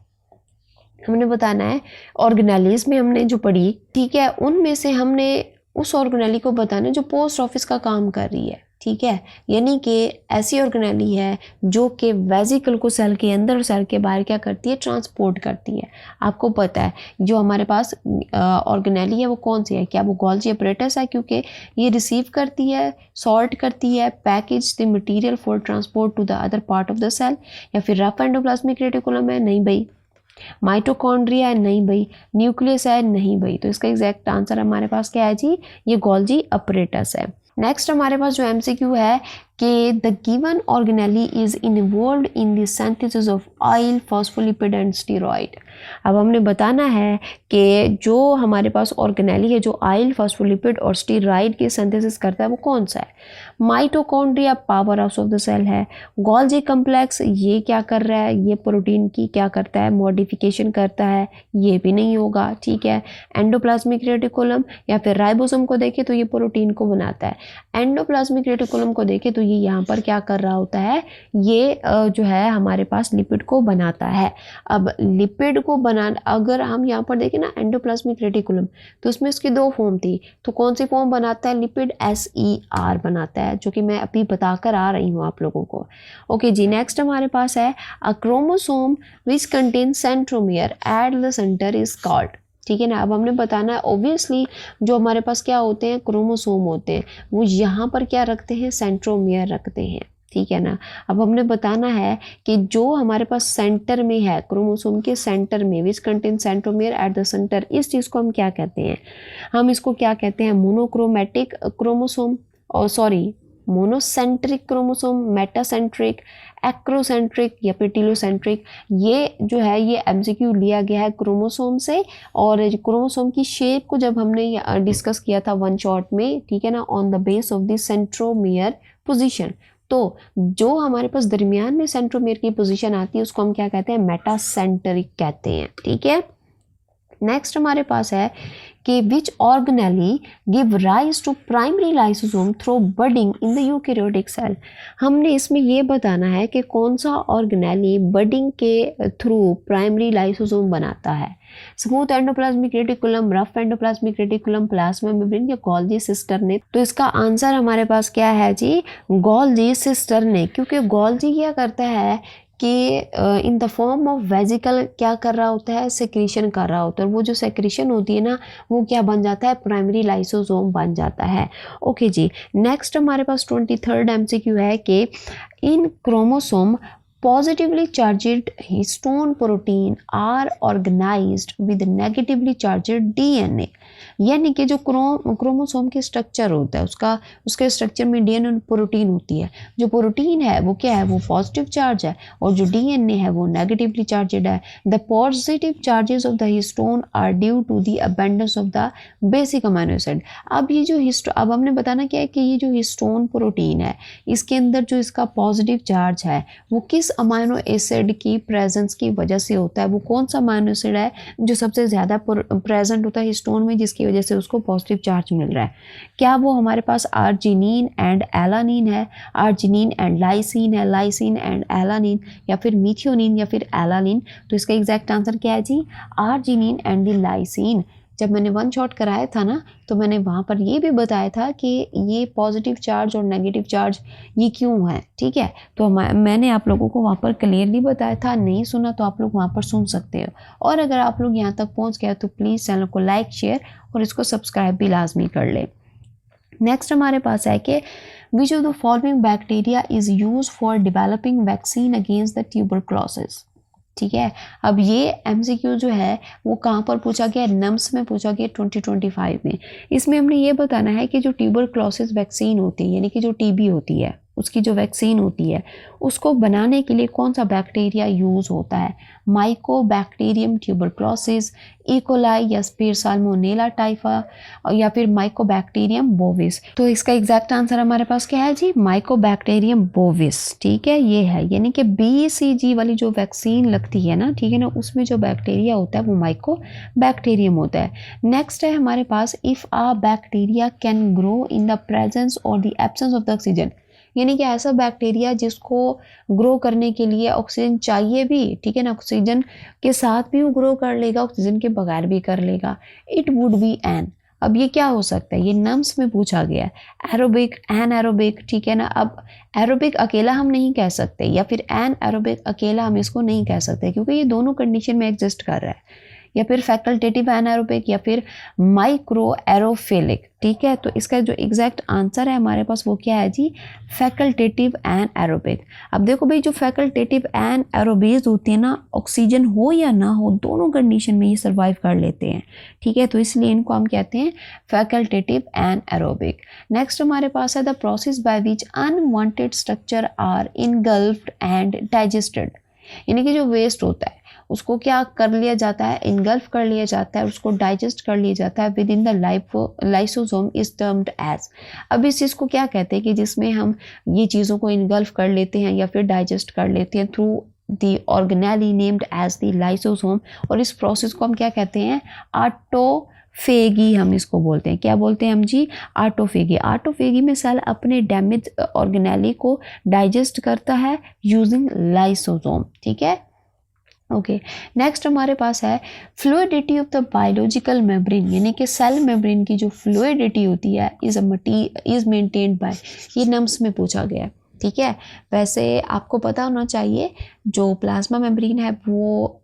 हमने बताना है ऑर्गेनेलीज में हमने जो पढ़ी, ठीक है, उनमें से हमने उस ऑर्गेनेली को बताना है जो पोस्ट ऑफिस का काम कर रही है, ठीक है, यानी कि ऐसी ऑर्गेनेली है जो कि वेजिकल को सेल के अंदर और सेल के बाहर क्या करती है, ट्रांसपोर्ट करती है। आपको पता है जो हमारे पास ऑर्गेनेली है वो कौन सी है, क्या वो गोल्जी अपरेटस है, क्योंकि ये रिसीव करती है, सॉर्ट करती है, package the material for transport to the other part of the cell. या फिर रफ एंडोप्लाज्मिक रेटिकुलम है, नहीं भाई। माइटोकॉन्ड्रिया है, नहीं भाई। न्यूक्लियस है, नहीं भाई। तो इसका एग्जैक्ट आंसर हमारे पास क्या है जी, ये गोल्जी अपरेटस है। नेक्स्ट हमारे पास जो MCQ है कि the given organelle is involved in the synthesis of oil, phospholipid and steroid. अब हमने बताना है कि जो हमारे पास ऑर्गेनेली है जो ऑयल, फॉस्फोलिपिड और स्टेरॉइड के सिंथेसिस करता है वो कौन सा है। Mitochondria power house of the cell है। गोल्जी कम्प्लेक्स ये क्या कर रहा है, ये प्रोटीन की क्या करता है, मॉडिफिकेशन करता है, ये भी नहीं होगा, ठीक है। एंडोप्लाज्मिक रेटिकुलम या फिर राइबोसोम को देखें तो ये प्रोटीन को बनाता है। एंडोप्लाज्मिक रेटिकुलम को देखें तो ये यहाँ पर क्या कर रहा होता है, ये जो है हमारे पास लिपिड को बनाता है। अब लिपिड को बनाना, अगर हम यहाँ पर देखें ना एंडोप्लाज्मिक रेटिकुलम, तो उसमें उसकी दो फॉर्म थी। तो कौन सी फॉर्म बनाता है, लिपिड SER बनाता है, जो कि मैं अभी बताकर आ रही हूँ आप लोगों को। ओके जी, नेक्स्ट हमारे पास है a chromosome which contain centromere at the centre is called. ठीक है ना। अब हमने बताना है ऑब्वियसली जो हमारे पास क्या होते हैं, क्रोमोसोम होते हैं, वो यहाँ पर क्या रखते हैं, सेंट्रोमियर रखते हैं, ठीक है ना। अब हमने बताना है कि जो हमारे पास सेंटर में है, क्रोमोसोम के सेंटर में, which contain centromere at the centre, इस चीज़ को हम क्या कहते हैं, हम इसको क्या कहते हैं, मोनोक्रोमेटिक क्रोमोसोम, और sorry monocentric chromosome, metacentric, acrocentric या फिर टीलोसेंट्रिक। ये जो है ये MCQ लिया गया है क्रोमोसोम से, और क्रोमोसोम की शेप को जब हमने डिस्कस किया था वन शॉट में, ठीक है ना, on the base of the centromere position. तो जो हमारे पास दरमियान में सेंट्रोमियर की पोजीशन आती है उसको हम क्या कहते हैं, मेटासेंट्रिक कहते हैं। ठीक है, नेक्स्ट हमारे पास है कि which organelle give rise to primary lysosome through budding in the eukaryotic cell. हमने इसमें ये बताना है कि कौन सा ऑर्गेनेली बडिंग के थ्रू प्राइमरी लाइसोसोम बनाता है। Smooth endoplasmic reticulum, rough endoplasmic reticulum, plasma membrane या गोल्गी सिस्टर्ने। तो इसका आंसर हमारे पास क्या है जी, गोल्गी सिस्टर्ने, क्योंकि गोल्गी क्या करता है कि in the form of vesicle क्या कर रहा होता है, सेक्रीशन कर रहा होता है, और वो जो सेक्रीशन होती है ना वो क्या बन जाता है, प्राइमरी लाइसोसोम बन जाता है। ओके जी, नेक्स्ट हमारे पास 23rd MCQ है कि इन chromosome positively charged histone protein are organized with negatively charged DNA। यानी कि जो क्रोमोसोम के स्ट्रक्चर होता है उसके स्ट्रक्चर में डीएनए प्रोटीन होती है। जो प्रोटीन है वो क्या है, वो पॉजिटिव चार्ज है, और जो डीएनए है वो नेगेटिवली चार्जड है। The positive charges of the histone are due to the abundance of the basic amino acid. अब ये जो अब हमने बताना क्या है कि ये जो हिस्टोन प्रोटीन है इसके अंदर जो इसका पॉजिटिव चार्ज है वो किस अमाइनो एसिड की प्रेजेंस की वजह से होता है। वो कौन सा अमाइनो एसिड है जो सबसे ज़्यादा प्रेजेंट होता है हिस्टोन में, जिसकी वजह से उसको पॉजिटिव चार्ज मिल रहा है। क्या वो हमारे पास आर्जिनिन एंड एलानिन है, आर्जिनिन एंड लाइसिन है, लाइसिन एंड एलानिन, या फिर मिथियोनिन या फिर एलानिन? तो इसका एग्जैक्ट आंसर क्या है जी, आर्जिनिन एंड दी लाइसिन। जब मैंने वन शॉट कराया था ना तो मैंने वहाँ पर ये भी बताया था कि ये पॉजिटिव चार्ज और नेगेटिव चार्ज ये क्यों है। ठीक है, तो मैंने आप लोगों को वहाँ पर क्लियरली बताया था। नहीं सुना तो आप लोग वहाँ पर सुन सकते हो। और अगर आप लोग यहाँ तक पहुँच गए तो प्लीज़ चैनल को लाइक, शेयर और इसको सब्सक्राइब भी लाजमी कर ले। नेक्स्ट हमारे पास है कि which of the following bacteria is use for developing vaccine against the tuberculosis. ठीक है, अब ये MCQ जो है वो कहाँ पर पूछा गया, नम्स में पूछा गया 2025 में। इसमें हमने ये बताना है कि जो ट्यूबरक्लोसिस वैक्सीन होती है यानी कि जो टीबी होती है उसकी जो वैक्सीन होती है उसको बनाने के लिए कौन सा बैक्टीरिया यूज़ होता है, माइकोबैक्टीरियम ट्यूबरक्लोसिस, इकोलाई या फिर साल्मोनेला टाइफा या फिर माइकोबैक्टीरियम बोविस। तो इसका एग्जैक्ट आंसर हमारे पास क्या है जी, माइकोबैक्टीरियम बोविस। ठीक है, ये है, यानी कि BCG वाली जो वैक्सीन लगती है ना, ठीक है ना, उसमें जो बैक्टीरिया होता है वो माइकोबैक्टीरियम होता है। नेक्स्ट है हमारे पास if a bacteria can grow in the presence और the absence of the oxygen, यानी कि ऐसा बैक्टीरिया जिसको ग्रो करने के लिए ऑक्सीजन चाहिए भी, ठीक है ना, ऑक्सीजन के साथ भी वो ग्रो कर लेगा, ऑक्सीजन के बगैर भी कर लेगा। It would be an. अब ये क्या हो सकता है, ये नम्स में पूछा गया है, एरोबिक, एन एरोबिक। ठीक है ना, अब एरोबिक अकेला हम नहीं कह सकते या फिर एन एरोबिक अकेला हम इसको नहीं कह सकते क्योंकि ये दोनों कंडीशन में एग्जिस्ट कर रहा है, या फिर फैकल्टेटिव एनारोबिक या फिर माइक्रो एरोफिलिक। ठीक है, तो इसका जो एग्जैक्ट आंसर है हमारे पास वो क्या है जी, फैकल्टेटिव एन एरोबिक। अब देखो भाई, जो फैकल्टेटिव एन एरोबीज होती है ना, ऑक्सीजन हो या ना हो दोनों कंडीशन में ये सर्वाइव कर लेते हैं। ठीक है, तो इसलिए इनको हम कहते हैं फैकल्टेटिव एन एरोबिक। नेक्स्ट हमारे पास है the process by which unwanted structure are engulfed and digested, यानी कि जो वेस्ट होता है उसको क्या कर लिया जाता है, इनगल्फ कर लिया जाता है, उसको डाइजेस्ट कर लिया जाता है within the lysosome is termed as. अब इस चीज़ को क्या कहते हैं कि जिसमें हम ये चीज़ों को इनगल्फ कर लेते हैं या फिर डाइजेस्ट कर लेते हैं through the organelle named as the lysosome, और इस प्रोसेस को हम क्या कहते हैं, ऑटोफेगी हम इसको बोलते हैं। क्या बोलते हैं हम जी, ऑटोफेगी। ऑटोफेगी में सेल अपने डैमेज ऑर्गेनेली को डाइजेस्ट करता है यूजिंग लाइसोसोम। ठीक है, ओके। नेक्स्ट हमारे पास है fluidity of the biological membrane, यानी कि सेल मेम्ब्रेन की जो फ्लूइडिटी होती है इज मेंटेन्ड बाय, ये नम्स में पूछा गया है। ठीक है, वैसे आपको पता होना चाहिए जो प्लाज्मा मेम्ब्रेन है वो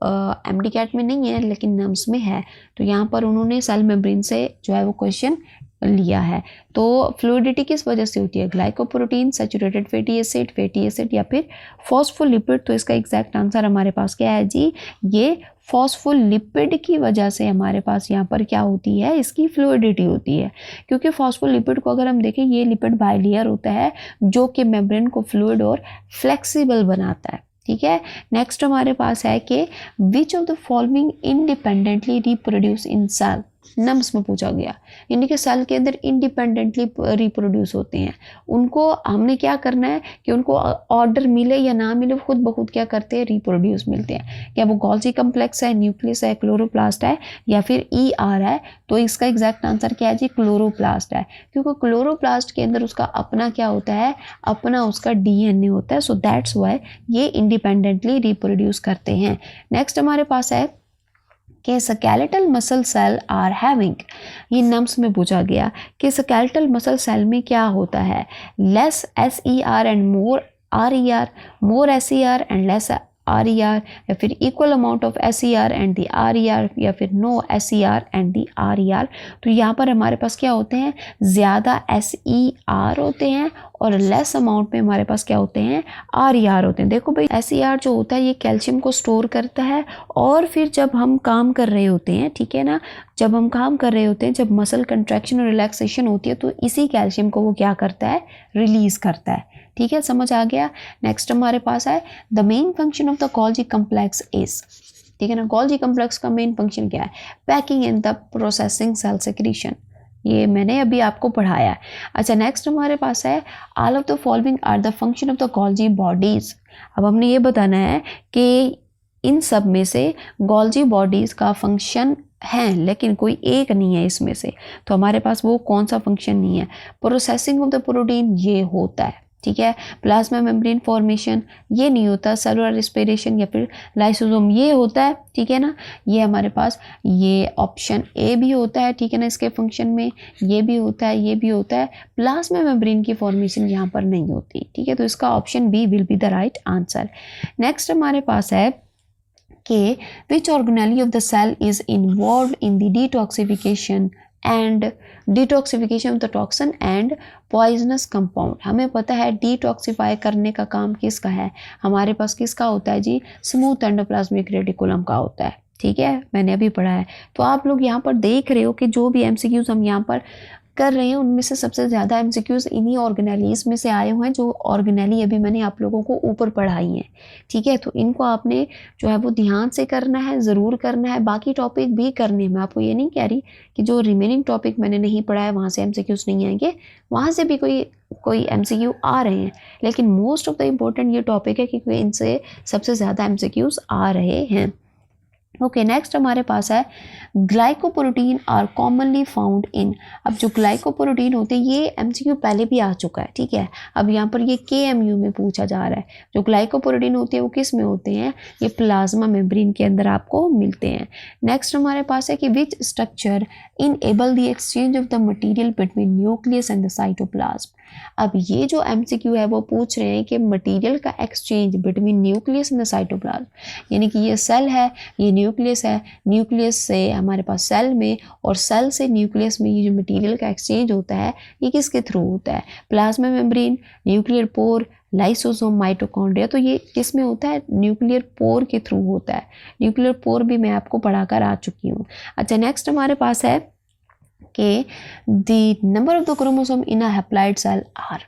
MDCAT में नहीं है लेकिन नम्स में है, तो यहाँ पर उन्होंने सेल मेम्ब्रेन से जो है वो क्वेश्चन लिया है। तो फ्लूइडिटी किस वजह से होती है, ग्लाइकोप्रोटीन, सैचुरेटेड फैटी एसिड या फिर फॉस्फोलिपिड। तो इसका एग्जैक्ट आंसर हमारे पास क्या है जी, ये फॉस्फोलिपिड की वजह से हमारे पास यहाँ पर क्या होती है, इसकी फ्लूइडिटी होती है। क्योंकि फॉस्फोलिपिड को अगर हम देखें, ये लिपिड बाइलेयर होता है जो कि मेम्ब्रेन को फ्लूइड और फ्लेक्सिबल बनाता है। ठीक है, नेक्स्ट हमारे पास है कि which of the following independently reproduce in cell. नम्स में पूछा गया, यानी कि सेल के अंदर इंडिपेंडेंटली रिप्रोड्यूस होते हैं। उनको हमने क्या करना है कि उनको ऑर्डर मिले या ना मिले, खुद ब खुद क्या करते हैं, रिप्रोड्यूस मिलते हैं। क्या वो गोल्जी कम्प्लेक्स है, न्यूक्लियस है, क्लोरोप्लास्ट है या फिर ER है? तो इसका एग्जैक्ट आंसर क्या है जी, क्लोरोप्लास्ट है, क्योंकि क्लोरोप्लास्ट के अंदर उसका अपना क्या होता है, अपना उसका DNA होता है। सो दैट्स वाई ये इंडिपेंडेंटली रिप्रोड्यूस करते हैं। नेक्स्ट हमारे पास है कि skeletal muscle cell are having, ये नम्स में पूछा गया कि स्केलेटल मसल सेल में क्या होता है, less SER and more RER, more SER and less RER, या फिर equal amount of SER and the RER, या फिर no SER and the RER। तो यहाँ पर हमारे पास क्या होते हैं, ज़्यादा SER होते हैं और लेस अमाउंट में हमारे पास क्या होते हैं, RER होते हैं। देखो भाई SER जो होता है ये कैल्शियम को स्टोर करता है, और फिर जब हम काम कर रहे होते हैं, ठीक है ना, जब हम काम कर रहे होते हैं, जब मसल कंट्रैक्शन और रिलैक्सेशन होती है, तो इसी कैल्शियम को वो क्या करता है, रिलीज करता है। ठीक है, समझ आ गया। नेक्स्ट हमारे पास है the main function of the Golgi complex is, ठीक है ना, गोल्जी कम्प्लेक्स का मेन फंक्शन क्या है, packing in the processing cell secretion, ये मैंने अभी आपको पढ़ाया है। अच्छा, नेक्स्ट हमारे पास है all of the following are the function of the Golgi bodies. अब हमने ये बताना है कि इन सब में से गोल्जी बॉडीज का फंक्शन है, लेकिन कोई एक नहीं है इसमें से। तो हमारे पास वो कौन सा फंक्शन नहीं है, प्रोसेसिंग ऑफ द प्रोटीन ये होता है, ठीक है, प्लाज्मा मेम्ब्रेन फॉर्मेशन ये नहीं होता, सेलुलर रेस्पिरेशन या फिर लाइसोसोम ये होता है, ठीक है ना। ये हमारे पास ये ऑप्शन ए भी होता है, ठीक है ना, इसके फंक्शन में ये भी होता है, ये भी होता है। प्लाज्मा मेम्ब्रेन की फॉर्मेशन यहाँ पर नहीं होती, ठीक है, तो इसका option B will be the right answer. Next हमारे पास है कि which organelle of the cell is involve in the detoxification and detoxification of the toxin and poisonous compound. हमें पता है डिटॉक्सिफाई करने का काम किसका है, हमारे पास किसका होता है जी, स्मूथ एंडोप्लाज्मिक रेटिकुलम का होता है, ठीक है, मैंने अभी पढ़ा है। तो आप लोग यहाँ पर देख रहे हो कि जो भी MCQs हम यहाँ पर कर रहे हैं उनमें से सबसे ज़्यादा MCQs इन्हीं ऑर्गेनेलीज में से आए हुए हैं, जो ऑर्गेनेली अभी मैंने आप लोगों को ऊपर पढ़ाई हैं, ठीक है। तो इनको आपने जो है वो ध्यान से करना है, ज़रूर करना है। बाकी टॉपिक भी करने हैं, मैं आपको ये नहीं कह रही कि जो रिमेनिंग टॉपिक मैंने नहीं पढ़ा है वहाँ से MCQs नहीं आएंगे, वहाँ से भी कोई MCQ आ रहे हैं, लेकिन मोस्ट ऑफ द इम्पोर्टेंट ये टॉपिक है क्योंकि इनसे सबसे ज़्यादा MCQs आ रहे हैं। ओके, नेक्स्ट हमारे पास है glycoprotein are commonly found in. अब जो ग्लाइकोप्रोटीन होते हैं ये MCQ पहले भी आ चुका है, ठीक है, अब यहाँ पर ये KMU में पूछा जा रहा है। जो ग्लाइकोप्रोटीन होते हैं वो किस में होते हैं, ये प्लाज्मा मेम्ब्रेन के अंदर आपको मिलते हैं। नेक्स्ट हमारे पास है कि which structure enable the exchange of the material between nucleus and the cytoplasm. अब ये जो MCQ है वो पूछ रहे हैं कि मटीरियल का exchange between nucleus and the cytoplasm, यानी कि ये सेल है, ये न्यूक्लियस है, न्यूक्लियस से हमारे पास सेल में और सेल से न्यूक्लियस में ये जो मटेरियल का एक्सचेंज होता है ये किसके थ्रू होता है, plasma membrane, nuclear pore, lysosome, mitochondria. तो ये किस में होता है, न्यूक्लियर पोर के थ्रू होता है। न्यूक्लियर पोर भी मैं आपको पढ़ाकर आ चुकी हूँ। अच्छा, नेक्स्ट हमारे पास है कि the number of the chromosome in a haploid cell are.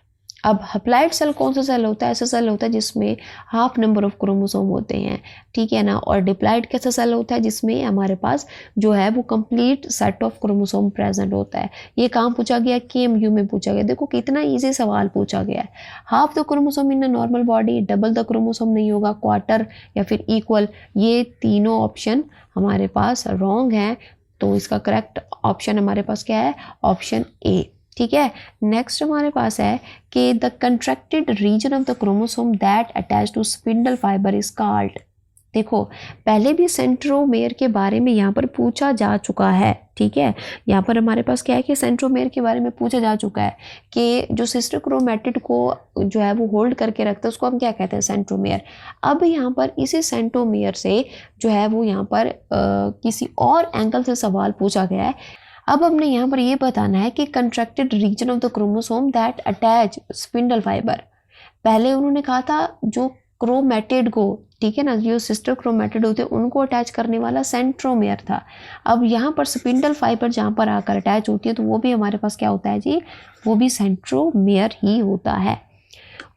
अब हैप्लॉइड सेल कौन सा सेल होता है, ऐसा सेल होता है जिसमें हाफ नंबर ऑफ क्रोमोसोम होते हैं, ठीक है ना। और डिप्लॉइड कैसा सेल होता है जिसमें हमारे पास जो है वो complete set of chromosome present होता है। ये काम पूछा गया, KMU में पूछा गया। देखो कितना इजी सवाल पूछा गया है। Half the chromosome in a normal body, double the chromosome नहीं होगा, क्वार्टर या फिर इक्वल, ये तीनों ऑप्शन हमारे पास रॉन्ग है। तो इसका करेक्ट ऑप्शन हमारे पास क्या है, ऑप्शन ए, ठीक है। नेक्स्ट हमारे पास है कि the contracted region of the chromosome that attach to spindle fibre is called. देखो पहले भी सेंट्रोमेयर के बारे में यहाँ पर पूछा जा चुका है, ठीक है। यहाँ पर हमारे पास क्या है कि सेंट्रोमेयर के बारे में पूछा जा चुका है कि जो सिस्टर क्रोमैटिड को जो है वो होल्ड करके रखता है उसको हम क्या कहते हैं, सेंट्रोमेयर। अब यहाँ पर इसी सेंट्रोमेयर से जो है वो यहाँ पर किसी और एंगल से सवाल पूछा गया है। अब हमने यहाँ पर ये बताना है कि contracted region of the chromosome that attach spindle fibre, पहले उन्होंने कहा था जो क्रोमैटिड को, ठीक है ना, जो सिस्टर क्रोमैटिड होते हैं उनको अटैच करने वाला सेंट्रोमेयर था। अब यहाँ पर स्पिंडल फाइबर जहाँ पर आकर अटैच होती है तो वो भी हमारे पास क्या होता है जी, वो भी सेंट्रोमेयर ही होता है।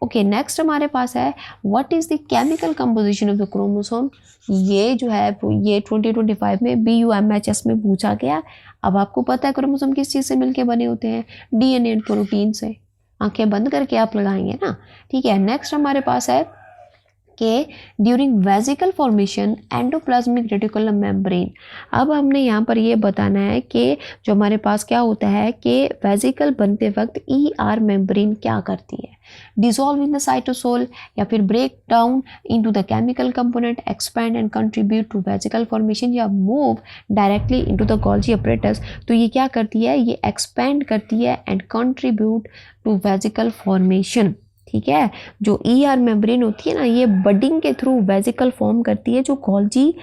ओके, नेक्स्ट हमारे पास है what is the chemical composition of the chromosome. ये जो है ये 2025 में BUMHS में पूछा गया। अब आपको पता है क्रोमोसोम किस चीज़ से मिलके बने होते हैं, DNA एंड प्रोटीन से। आंखें बंद करके आप लगाएंगे ना, ठीक है। नेक्स्ट हमारे पास है कि during vesicle formation endoplasmic reticulum membrane. अब हमने यहाँ पर ये बताना है कि जो हमारे पास क्या होता है कि वेजिकल बनते वक्त ER मेम्ब्रेन क्या करती है, डिसॉल्व इन द साइटोसोल या फिर break down into the chemical component, expand and contribute to vesicle formation या move directly into the Golgi apparatus. तो ये क्या करती है, ये एक्सपैंड करती है and contribute to vesicle formation, ठीक है। जो ER मेम्ब्रेन होती है ना, ये बडिंग के थ्रू वेजिकल फॉर्म करती है जो गोल्जी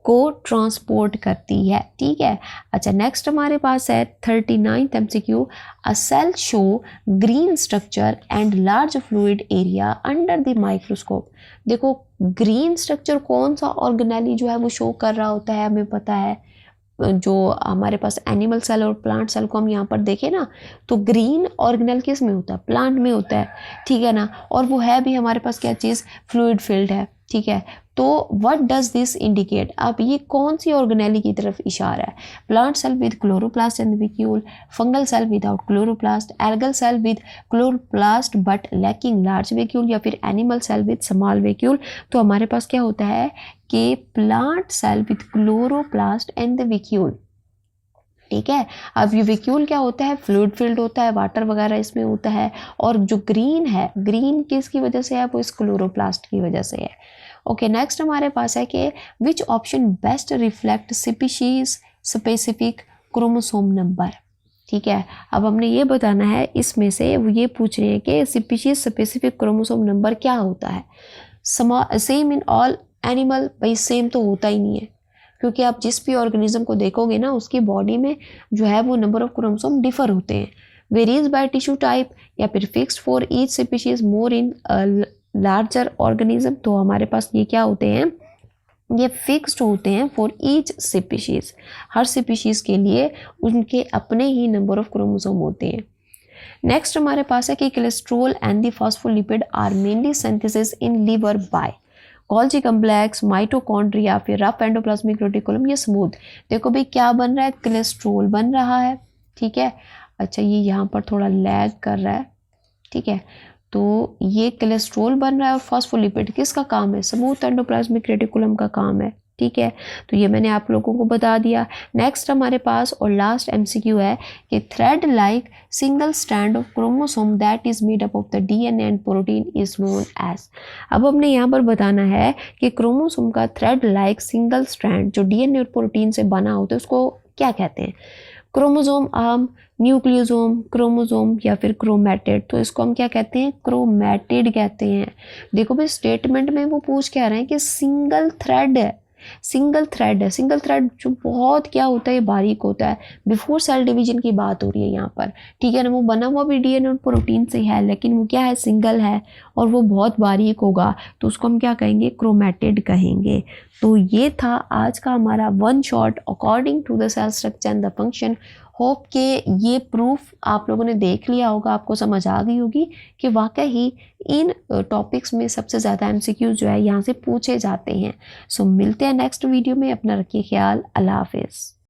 को ट्रांसपोर्ट करती है, ठीक है। अच्छा, नेक्स्ट हमारे पास है 39th MCQ, a cell show green structure and large fluid area under the microscope. देखो ग्रीन स्ट्रक्चर कौन सा ऑर्गेनेली जो है वो शो कर रहा होता है, हमें पता है जो हमारे पास एनिमल सेल और प्लांट सेल को हम यहाँ पर देखें ना, तो ग्रीन ऑर्गेनेल किस में होता है, प्लांट में होता है, ठीक है ना। और वो है भी हमारे पास क्या चीज़, फ्लूइड फिल्ड है, ठीक है। तो व्हाट डज दिस इंडिकेट, अब ये कौन सी ऑर्गेनेली की तरफ इशारा है, plant cell with chloroplast and vacuole, fungal cell without chloroplast, algal cell with chloroplast but lacking large vacuole, या फिर animal cell with small vacuole. तो हमारे पास क्या होता है कि plant cell with chloroplast and the vacuole, ठीक है। अब ये वैक्यूल क्या होता है, फ्लूइड फिल्ड होता है, वाटर वगैरह इसमें होता है। और जो ग्रीन है, ग्रीन किसकी वजह से है, वो इस क्लोरोप्लास्ट की वजह से है। ओके, नेक्स्ट हमारे पास है कि which option best reflect species specific chromosome number, ठीक है। अब हमने ये बताना है, इसमें से वो ये पूछ रहे हैं कि स्पीशीज स्पेसिफिक क्रोमोसोम नंबर क्या होता है। सेम इन ऑल एनिमल, भाई सेम तो होता ही नहीं है, क्योंकि आप जिस भी ऑर्गेनिज्म को देखोगे ना, उसकी बॉडी में जो है वो नंबर ऑफ क्रोमोसोम डिफर होते हैं, वेरीज बाय टिश्यू टाइप, या फिर fixed for each species more in larger organism. तो हमारे पास ये क्या होते हैं, ये फिक्स्ड होते हैं for each species, her species के लिए उनके अपने ही नंबर ऑफ क्रोमोसोम होते हैं। नेक्स्ट हमारे पास है कि cholesterol and the phospholipid are mainly synthesis in liver by Golgi complex, mitochondria, फिर रफ एंडोप्लाज्मिक रेटिकुलम या स्मूथ। देखो भाई क्या बन रहा है, कोलेस्ट्रॉल बन रहा है, ठीक है। अच्छा, ये यहाँ पर थोड़ा लैग कर रहा है, ठीक है। तो ये कोलेस्ट्रॉल बन रहा है और फॉस्फोलिपिड किसका काम है, स्मूथ एंडोप्लाज्मिक रेटिकुलम का काम है, ठीक है। तो ये मैंने आप लोगों को बता दिया। नेक्स्ट हमारे पास और लास्ट MCQ है कि thread like single strand of chromosome that is made up of the DNA and protein is known as. अब हमने यहाँ पर बताना है कि क्रोमोसोम का थ्रेड लाइक सिंगल स्ट्रैंड जो DNA और प्रोटीन से बना होता है उसको क्या कहते हैं, क्रोमोसोम आर्म, न्यूक्लियोसोम, क्रोमोसोम या फिर क्रोमैटिड। तो इसको हम क्या कहते हैं, क्रोमैटिड कहते हैं। देखो भाई स्टेटमेंट में वो पूछ क्या रहे हैं कि सिंगल थ्रेड है, सिंगल थ्रेड है। सिंगल थ्रेड जो बहुत क्या होता है, बारीक होता है। बिफोर सेल डिवीजन की बात हो रही है यहाँ पर, ठीक है ना। वो बना हुआ भी DNA और प्रोटीन से है, लेकिन वो क्या है, सिंगल है और वो बहुत बारीक होगा, तो उसको हम क्या कहेंगे, क्रोमैटिड कहेंगे। तो ये था आज का हमारा one shot according to the cell structure and the function. Hope के ये प्रूफ आप लोगों ने देख लिया होगा, आपको समझ आ गई होगी कि वाकई ही इन टॉपिक्स में सबसे ज़्यादा MCQ जो है यहाँ से पूछे जाते हैं। सो मिलते हैं नेक्स्ट वीडियो में, अपना रखिए ख्याल, अल्लाह हाफिज़।